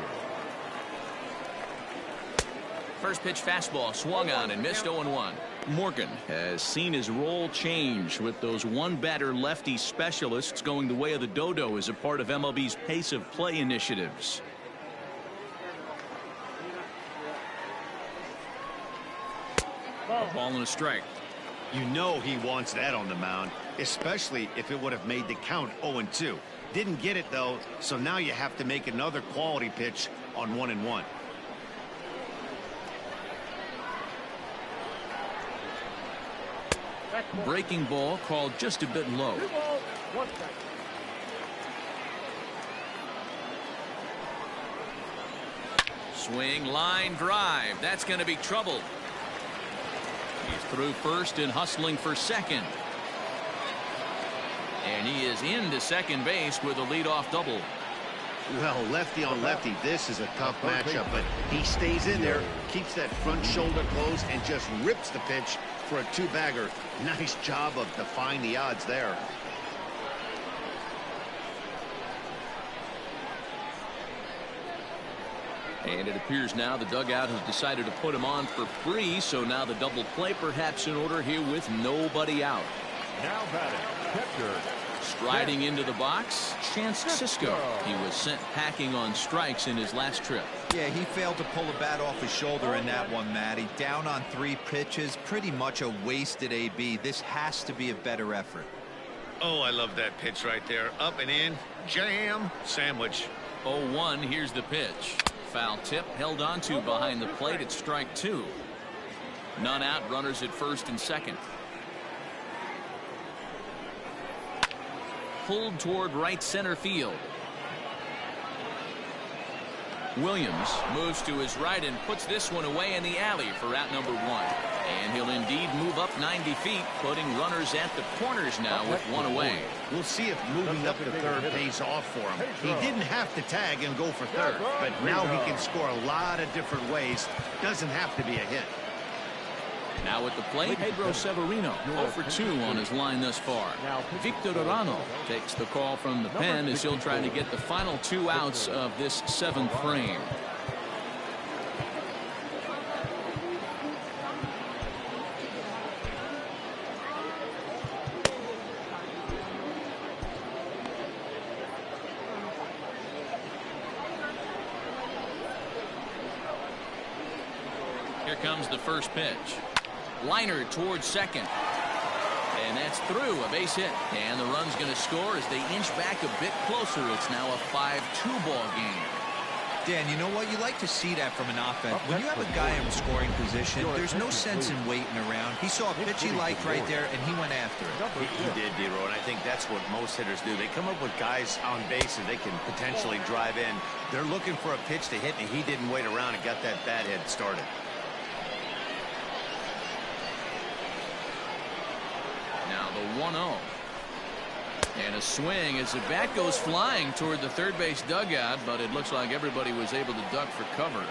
S1: First pitch fastball swung on and missed 0-1. Morgan has seen his role change with those one-batter lefty specialists going the way of the dodo as a part of MLB's pace of play initiatives. A ball and a strike.
S2: You know he wants that on the mound, especially if it would have made the count 0-2. Didn't get it, though, so now you have to make another quality pitch on 1-1.
S1: Breaking ball called just a bit low. Swing, line drive. That's going to be trouble. He's through first and hustling for second. And he is into second base with a leadoff double.
S2: Well, lefty on lefty, this is a tough matchup, but he stays in there, keeps that front shoulder closed, and just rips the pitch for a 2-bagger. Nice job of defying the odds there.
S1: And it appears now the dugout has decided to put him on for free, so now the double play perhaps in order here with nobody out.
S3: Now batting, catcher.
S1: Striding into the box, Chance Sisco. He was sent packing on strikes in his last trip.
S4: Yeah, he failed to pull a bat off his shoulder in that one, Matty. Down on 3 pitches, pretty much a wasted AB. This has to be a better effort.
S2: Oh, I love that pitch right there. Up and in, jam, sandwich.
S1: 0-1, here's the pitch. Foul tip held on to behind the plate at strike 2. None out, runners at first and second. Pulled toward right center field. Williams moves to his right and puts this one away in the alley for out number 1. And he'll indeed move up 90 feet, putting runners at the corners now with 1 away.
S2: We'll see if moving up to third pays off for him. He didn't have to tag and go for third, but now he can score a lot of different ways. Doesn't have to be a hit.
S1: Now at the plate, Pedro Severino, 0 for 2 on his line thus far. Victor Arano takes the call from the pen as he'll try to get the final 2 outs of this 7th frame. Here comes the first pitch. Liner towards second. And that's through, a base hit. And the run's going to score as they inch back a bit closer. It's now a 5-2 ball game.
S4: Dan, you know what? You like to see that from an offense. When you have a guy in scoring position, there's no sense in waiting around. He saw a pitch he liked right there, and he went after it.
S2: He did, D-Row, and I think that's what most hitters do. They come up with guys on base that they can potentially drive in. They're looking for a pitch to hit, and he didn't wait around and got that bat head started.
S1: Now the 1-0. And a swing as the bat goes flying toward the third base dugout, but it looks like everybody was able to duck for cover.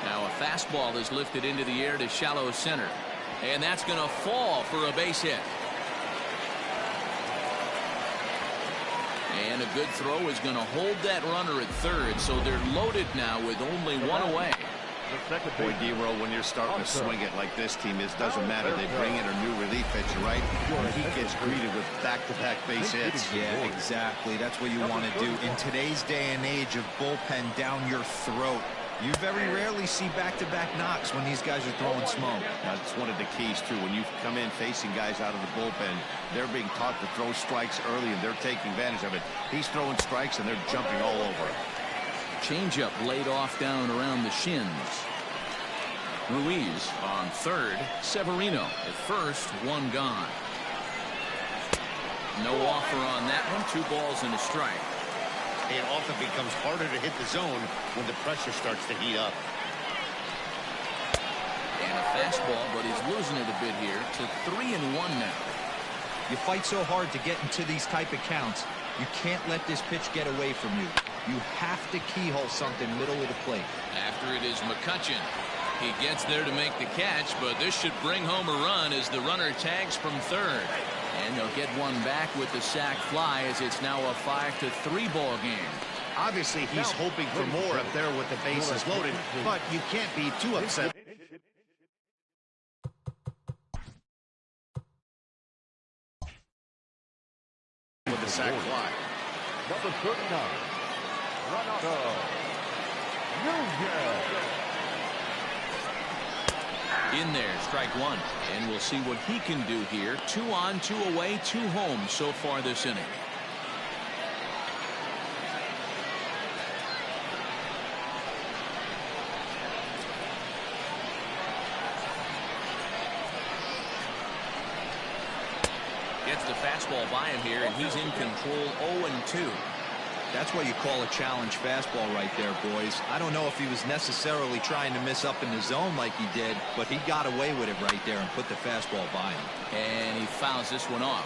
S1: Now a fastball is lifted into the air to shallow center. And that's going to fall for a base hit. And a good throw is going to hold that runner at third, so they're loaded now with only 1 away.
S2: Boy, D-Row, when you're starting to swing it like this team is, doesn't matter. They bring in a new relief pitcher, right? When he gets greeted with back-to-back base hits.
S4: Yeah, exactly. That's what you want to do. In today's day and age of bullpen down your throat, You very rarely see back-to-back knocks when these guys are throwing smoke.
S2: That's one of the keys, too. When you come in facing guys out of the bullpen, they're being taught to throw strikes early, and they're taking advantage of it. He's throwing strikes, and they're jumping all over it.
S1: Changeup laid off down around the shins. Ruiz on third. Severino at first. One gone. No offer on that one. 2 balls and a strike.
S2: It often becomes harder to hit the zone when the pressure starts to heat up.
S1: And a fastball, but he's losing it a bit here to 3-1 now.
S4: You fight so hard to get into these type of counts. You can't let this pitch get away from you. You have to keyhole something middle of the plate.
S1: After it is McCutcheon. He gets there to make the catch, but this should bring home a run as the runner tags from third. And they'll get one back with the sac fly as it's now a 5-3 ball game.
S2: Obviously, he's hoping for more up there with the bases loaded, but you can't be too upset. With the sac fly.
S3: Number 39, Renato Nunez.
S1: In there, strike one. And we'll see what he can do here. 2 on, 2 away, 2 home so far this inning. Gets the fastball by him here, and he's in control 0-2.
S4: That's what you call a challenge fastball right there, boys. I don't know if he was necessarily trying to miss up in the zone like he did, but he got away with it right there and put the fastball by him.
S1: And he fouls this one off.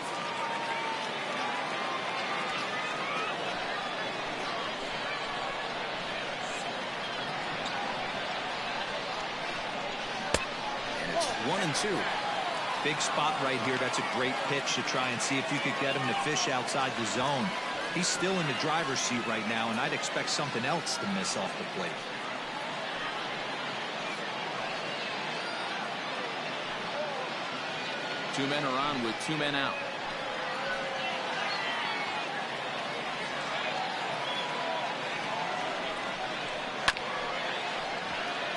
S1: And it's 1-2.
S4: Big spot right here. That's a great pitch to try and see if you could get him to fish outside the zone. He's still in the driver's seat right now, and I'd expect something else to miss off the plate.
S1: Two men are on with 2 men out.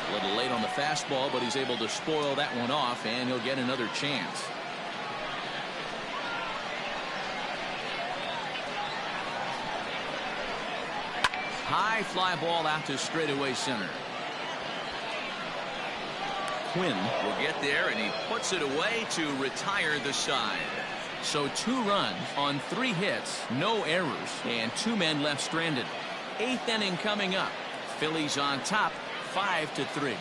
S1: A little late on the fastball, but he's able to spoil that one off, and he'll get another chance. High fly ball out to straightaway center. Quinn will get there, and he puts it away to retire the side. So 2 runs on 3 hits, no errors, and 2 men left stranded. 8th inning coming up. Phillies on top, 5-3.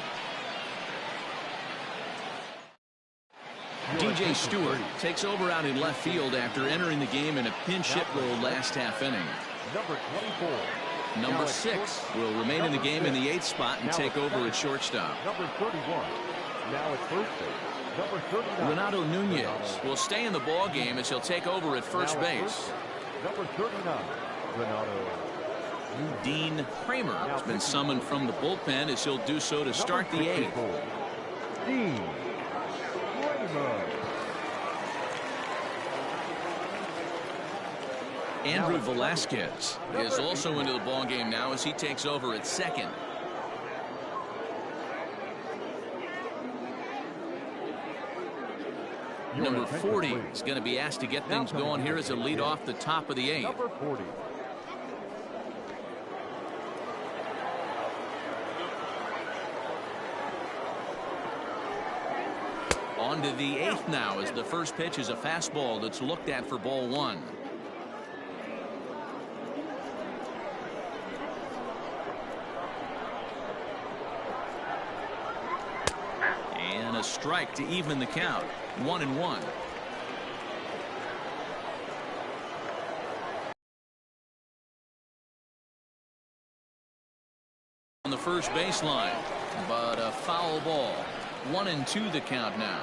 S1: DJ Stewart takes over out in left field after entering the game in a pinch hit role last half inning.
S3: Number 24.
S1: Number 6 will remain in the game in the 8th spot and take over at shortstop.
S3: Number 31. Now at first base. Number 39.
S1: Renato Nunez will stay in the ball game as he'll take over at first base.
S3: Number 39. Renato.
S1: Dean Kramer has been summoned from the bullpen as he'll do so to start the 8th.
S3: Dean Kramer.
S1: Andrew Velasquez is also into the ball game now as he takes over at second. Number 40 is going to be asked to get things going here as a lead off the top of the 8th.
S3: Number 40.
S1: On to the 8th now as the first pitch is a fastball that's looked at for ball 1. And a strike to even the count. 1-1. On the first baseline, but a foul ball. 1-2 the count now.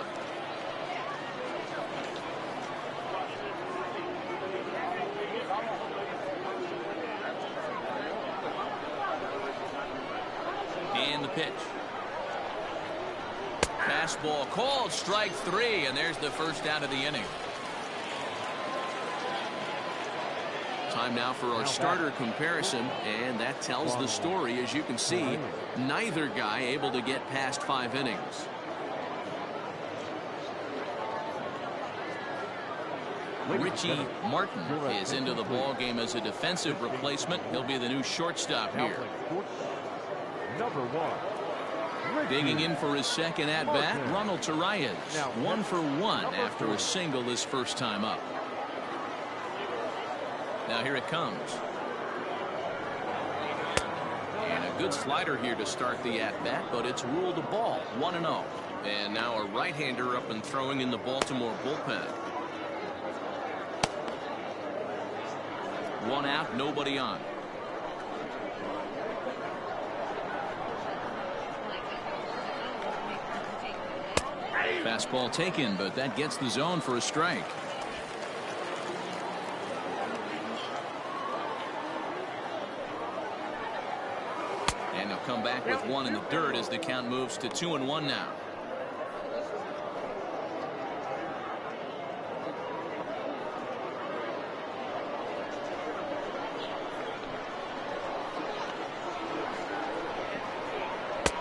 S1: And the pitch. Fastball called, strike 3, and there's the first out of the inning. Time now for our starter comparison, and that tells the story. As you can see, neither guy able to get past 5 innings. Richie Martin is into the ball game as a defensive replacement. He'll be the new shortstop here.
S3: Number 1.
S1: Digging in for his second at-bat, Ronald Torreyes. 1 for 1 after a single his first time up. Now here it comes. And a good slider here to start the at-bat, but it's ruled a ball. 1-0. And now a right-hander up and throwing in the Baltimore bullpen. 1 out, nobody on. Fastball taken, but that gets the zone for a strike. And he'll come back with 1 in the dirt as the count moves to 2-1 now.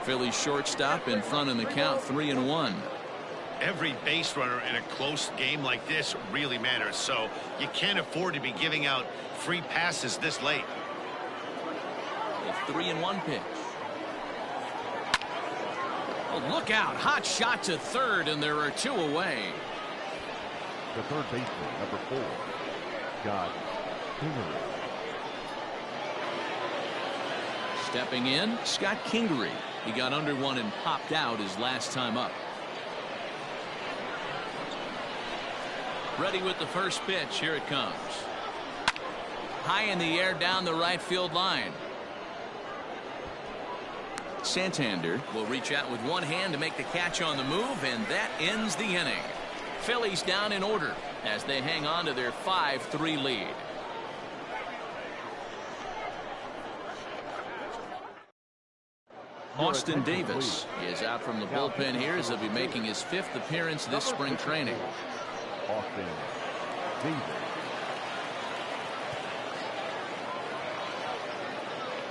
S1: Phillies shortstop in front in the count, 3-1.
S2: Every base runner in a close game like this really matters, so you can't afford to be giving out free passes this late.
S1: The 3-1 pitch. Oh, look out. Hot shot to third, and there are 2 away.
S3: The third baseman, number 4, Scott Kingery.
S1: Stepping in, Scott Kingery. He got under 1 and popped out his last time up. Ready with the first pitch. Here it comes. High in the air down the right field line. Santander will reach out with 1 hand to make the catch on the move, and that ends the inning. Phillies down in order as they hang on to their 5-3 lead. Austin Davis is out from the bullpen here as he'll be making his 5th appearance this spring training.
S3: Austin Davis.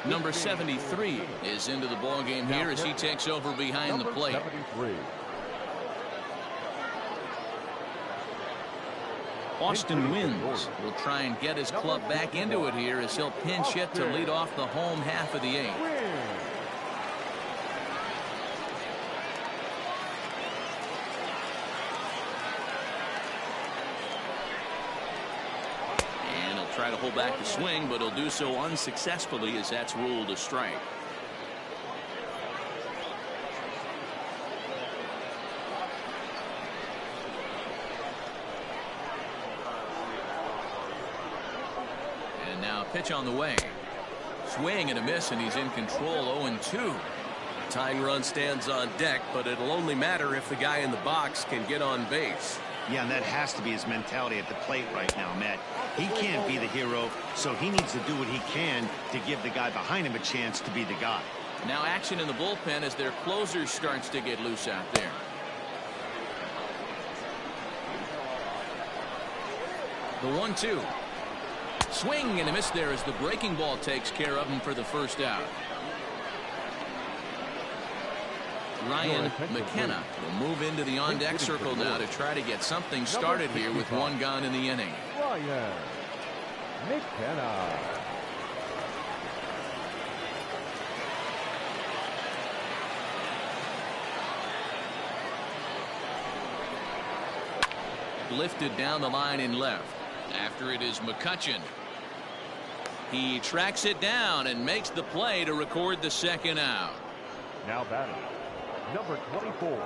S1: Number 73 is into the ball game here as he takes over behind the plate.
S3: 73.
S1: Austin Wins will try and get his club back into it here as he'll pinch hit to lead off the home half of the 8th. Try to hold back the swing, but he'll do so unsuccessfully as that's ruled a strike. And now pitch on the way. Swing and a miss, and he's in control. 0-2.
S5: Tying run stands on deck, but it'll only matter if the guy in the box can get on base.
S2: Yeah, and that has to be his mentality at the plate right now, Matt. He can't be the hero, so he needs to do what he can to give the guy behind him a chance to be the guy.
S1: Now action in the bullpen as their closer starts to get loose out there. The 1-2. Swing and a miss there as the breaking ball takes care of him for the first out. Ryan McKenna will move into the on-deck circle now to try to get something started here with 1 gone in the inning.
S3: Ryan McKenna.
S1: Lifted down the line in left. After it is McCutchen. He tracks it down and makes the play to record the second out.
S3: Now batting, number 24.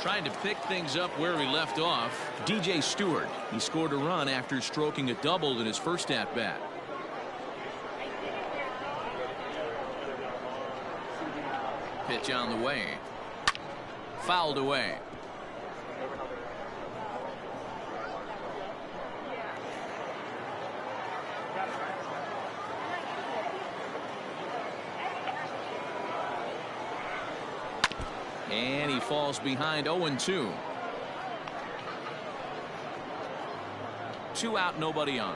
S1: Trying to pick things up where he left off. DJ Stewart. He scored a run after stroking a double in his first at-bat. Pitch on the way. Fouled away. And he falls behind 0-2. 2 out, nobody on.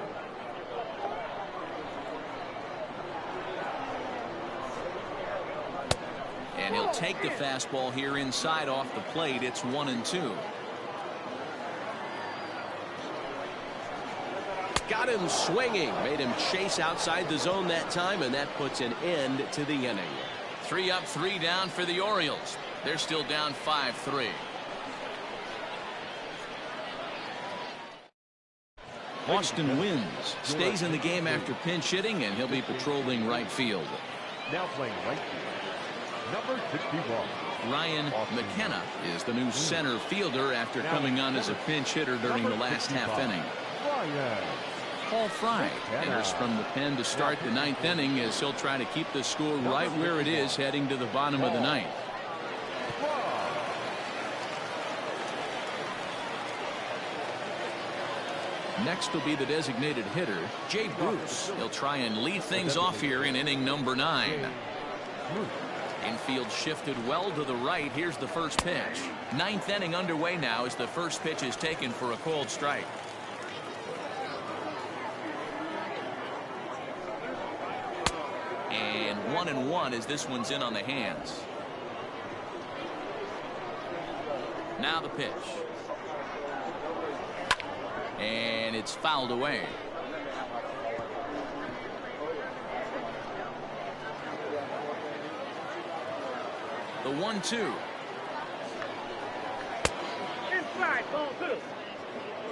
S1: And he'll take the fastball here inside off the plate. It's 1-2.
S5: Got him swinging. Made him chase outside the zone that time, and that puts an end to the inning.
S1: 3 up, 3 down for the Orioles. They're still down 5-3. Austin wins, stays in the game after pinch hitting, and he'll be patrolling right field.
S3: Now playing right field, number 61.
S1: Ryan McKenna is the new center fielder after coming on as a pinch hitter during the last half inning. Paul Fry enters from the pen to start the 9th inning as he'll try to keep the score right where it is heading to the bottom of the 9th. Next will be the designated hitter, Jay Bruce. He'll try and lead things off here in inning number 9. Infield shifted well to the right. Here's the first pitch. 9th inning underway now as the first pitch is taken for a called strike. And 1-1 as this one's in on the hands. Now the pitch. And it's fouled away. The 1-2.
S6: Inside, ball 2.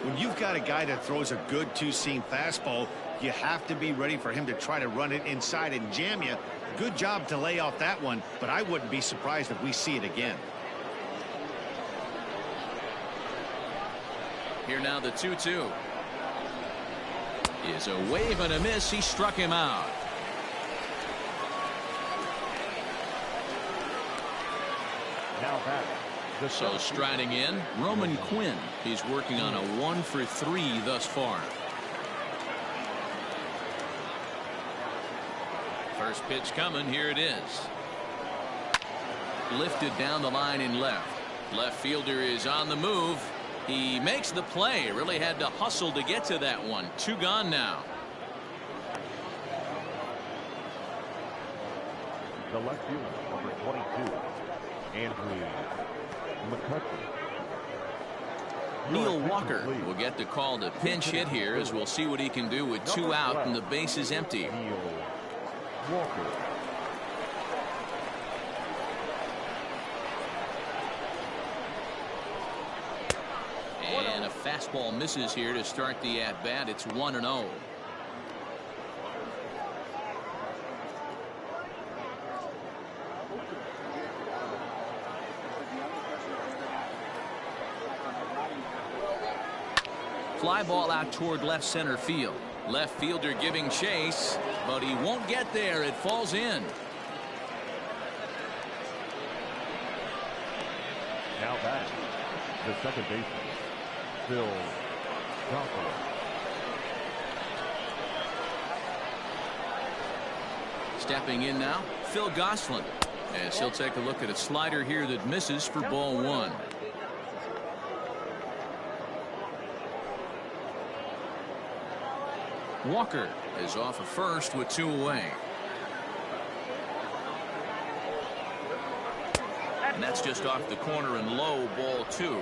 S2: When you've got a guy that throws a good two-seam fastball, you have to be ready for him to try to run it inside and jam you. Good job to lay off that one, but I wouldn't be surprised if we see it again.
S1: Here now the 2-2. Is a wave and a miss. He struck him out.
S3: Now back.
S1: So striding in, Roman Quinn. He's working on a 1-for-3 thus far. First pitch coming. Here it is. Lifted down the line in left. Left fielder is on the move. He makes the play. Really had to hustle to get to that one. 2 gone now.
S3: The left fielder, number 22, Andrew McCutcheon.
S1: Neil Walker will get the call to pinch hit here as we'll see what he can do with 2 out and the base is empty.
S3: Neil Walker.
S1: And a fastball misses here to start the at-bat. It's 1-0. Fly ball out toward left center field. Left fielder giving chase, but he won't get there. It falls in.
S3: Now back. The second baseman, Phil Johnson.
S1: Stepping in now, Phil Gosselin. As he'll take a look at a slider here that misses for ball 1. Walker is off of first with 2 away. And that's just off the corner and low, ball 2.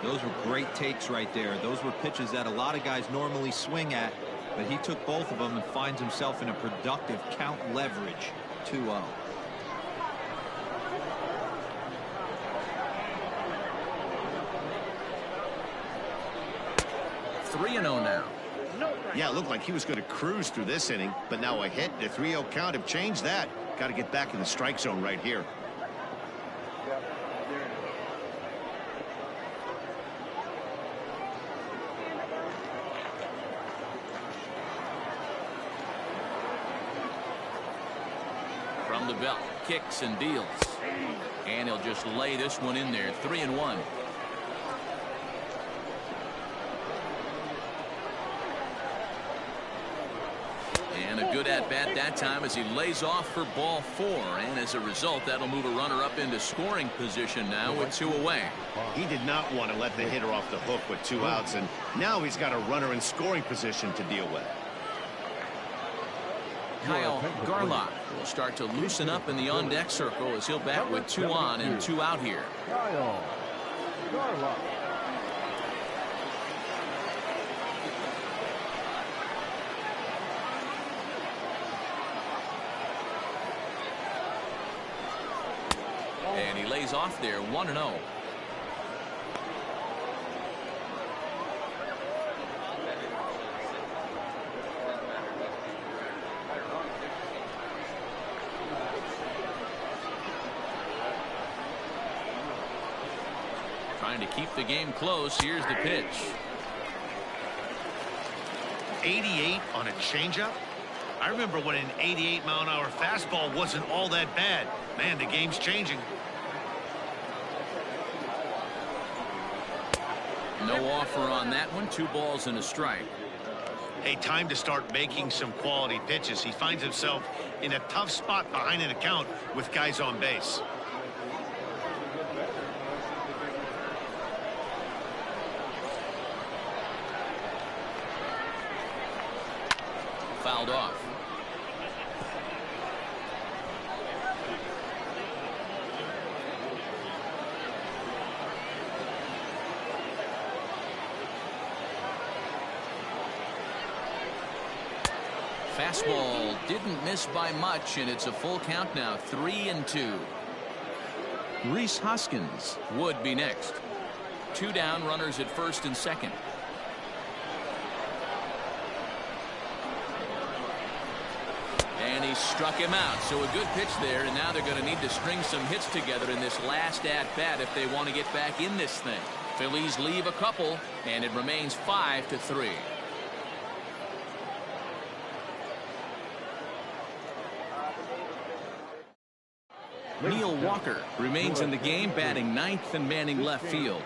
S4: Those were great takes right there. Those were pitches that a lot of guys normally swing at, but he took both of them and finds himself in a productive count leverage. 2-0.
S2: Now. Yeah, it looked like he was going to cruise through this inning, but now a hit and a 3-0 count have changed that. Got to get back in the strike zone right here.
S1: From the belt, kicks and deals. And he'll just lay this one in there. 3-1. And a good good at bat that time as he lays off for ball 4, and as a result that'll move a runner up into scoring position now with 2 away.
S2: He did not want to let the hitter off the hook with 2 outs, and now he's got a runner in scoring position to deal with.
S1: Kyle Garlock will start to loosen up in the on-deck circle as he'll bat with 2 on and 2 out here.
S3: Kyle Garlock.
S1: And he lays off there, 1-0. Trying to keep the game close. Here's the pitch.
S2: 88 on a changeup? I remember when an 88-mile-an-hour fastball wasn't all that bad. Man, the game's changing.
S1: No offer on that one. 2 balls and a strike.
S2: Hey, time to start making some quality pitches. He finds himself in a tough spot behind an account with guys on base.
S1: Fouled off. Fastball didn't miss by much, and it's a full count now, 3-2. Rhys Hoskins would be next. 2 down, runners at first and second. And he struck him out, so a good pitch there, and now they're going to need to string some hits together in this last at-bat if they want to get back in this thing. Phillies leave a couple, and it remains 5-3. Neil Walker remains in the game, batting 9th and manning left field.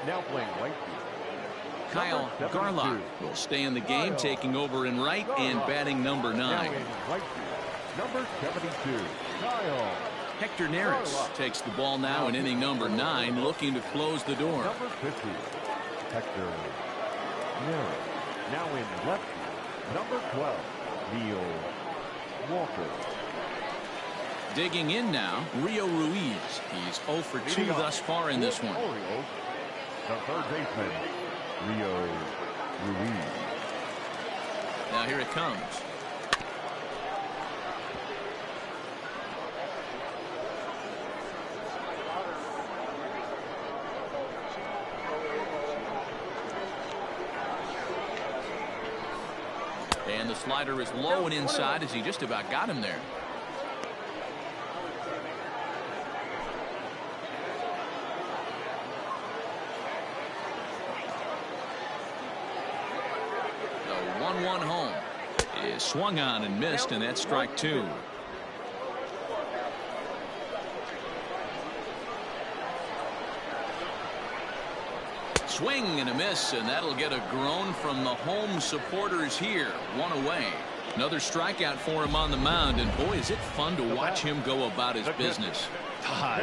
S3: Now playing right field.
S1: Kyle Garlock will stay in the game, taking over in right and batting number 9.
S3: Now in right field, number 72, Kyle.
S1: Hector Neris takes the ball now in inning number 9, looking to close the door.
S3: Number 50, Hector Neris. Now in left field, number 12, Neil Walker.
S1: Digging in now, Rio Ruiz. He's 0 for 2 thus far in this one.
S3: Orioles, the third baseman, Rio Ruiz.
S1: Now here it comes. And the slider is low and inside as he just about got him there. The 1-1 home is swung on and missed, and that's strike 2. Swing and a miss, and that'll get a groan from the home supporters here. 1 away. Another strikeout for him on the mound, and boy, is it fun to watch him go about his business.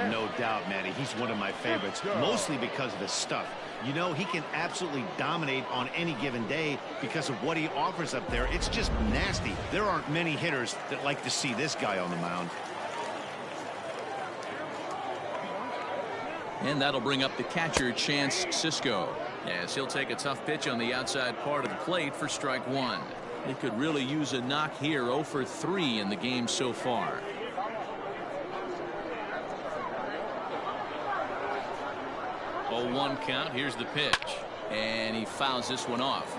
S2: No doubt, Manny. He's one of my favorites, mostly because of his stuff. You know, he can absolutely dominate on any given day because of what he offers up there. It's just nasty. There aren't many hitters that like to see this guy on the mound.
S1: And that'll bring up the catcher, Chance Sisco, as he'll take a tough pitch on the outside part of the plate for strike 1. He could really use a knock here. 0 for 3 in the game so far. 0-1 count. Here's the pitch, and he fouls this one off.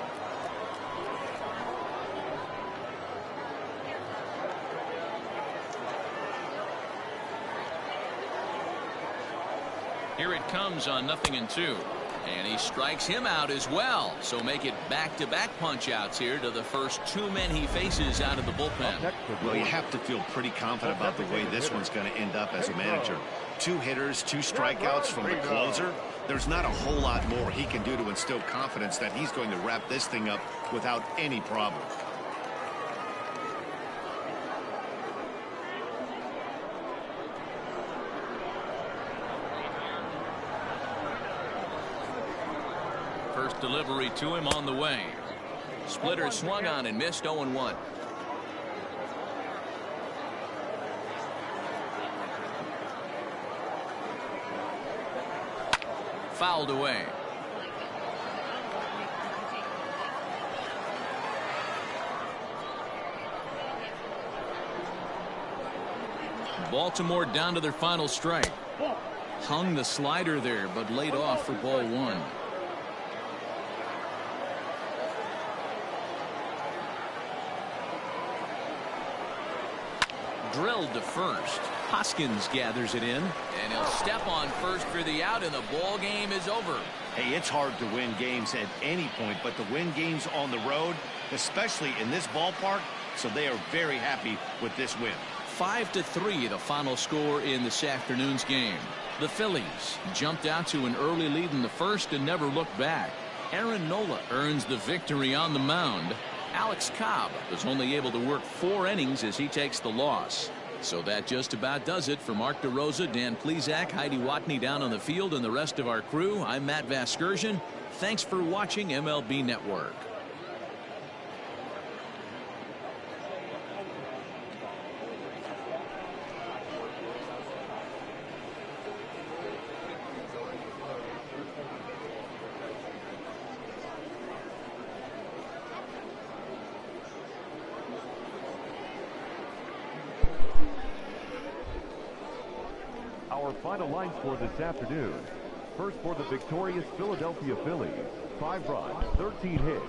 S1: Here it comes on 0-2, and he strikes him out as well. So make it back-to-back punch-outs here to the first 2 men he faces out of the bullpen.
S2: Well, you have to feel pretty confident about the way this one's going to end up as a manager. 2 hitters, 2 strikeouts from the closer. There's not a whole lot more he can do to instill confidence that he's going to wrap this thing up without any problem.
S1: First delivery to him on the way. Splitter swung on and missed. 0-1. Fouled away. Baltimore down to their final strike. Hung the slider there, but laid off for ball 1. Drilled to first. Hoskins gathers it in, and he'll step on first for the out, and the ball game is over.
S2: Hey, it's hard to win games at any point, but to win games on the road, especially in this ballpark, so they are very happy with this win.
S1: 5-3 the final score in this afternoon's game. The Phillies jumped out to an early lead in the first and never looked back. Aaron Nola earns the victory on the mound. Alex Cobb was only able to work 4 innings as he takes the loss. So that just about does it for Mark DeRosa, Dan Plesac, Heidi Watney down on the field, and the rest of our crew. I'm Matt Vasgersian. Thanks for watching MLB Network.
S3: Our final line score this afternoon. First for the victorious Philadelphia Phillies. 5 runs, 13 hits.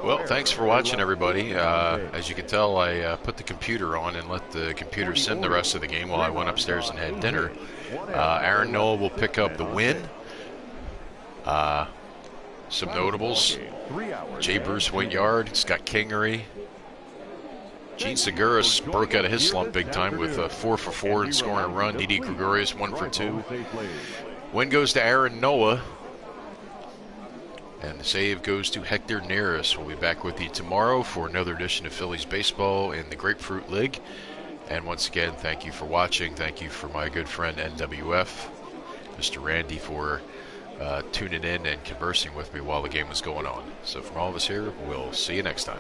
S7: Well, thanks for watching, everybody. As you can tell, I put the computer on and let the computer sim the rest of the game while I went upstairs and had dinner. Aaron Nola will pick up the win. Some notables. J. Bruce went yard. Scott Kingery. Gene Seguras broke out of his slump big time with 4 for 4 and scoring a run. Didi Gregorius 1 for 2. Win goes to Aaron Nola. And the save goes to Hector Neris. We'll be back with you tomorrow for another edition of Phillies Baseball in the Grapefruit League. And once again, thank you for watching. Thank you for my good friend NWF, Mr. Randy, for tuning in and conversing with me while the game was going on. So from all of us here, we'll see you next time.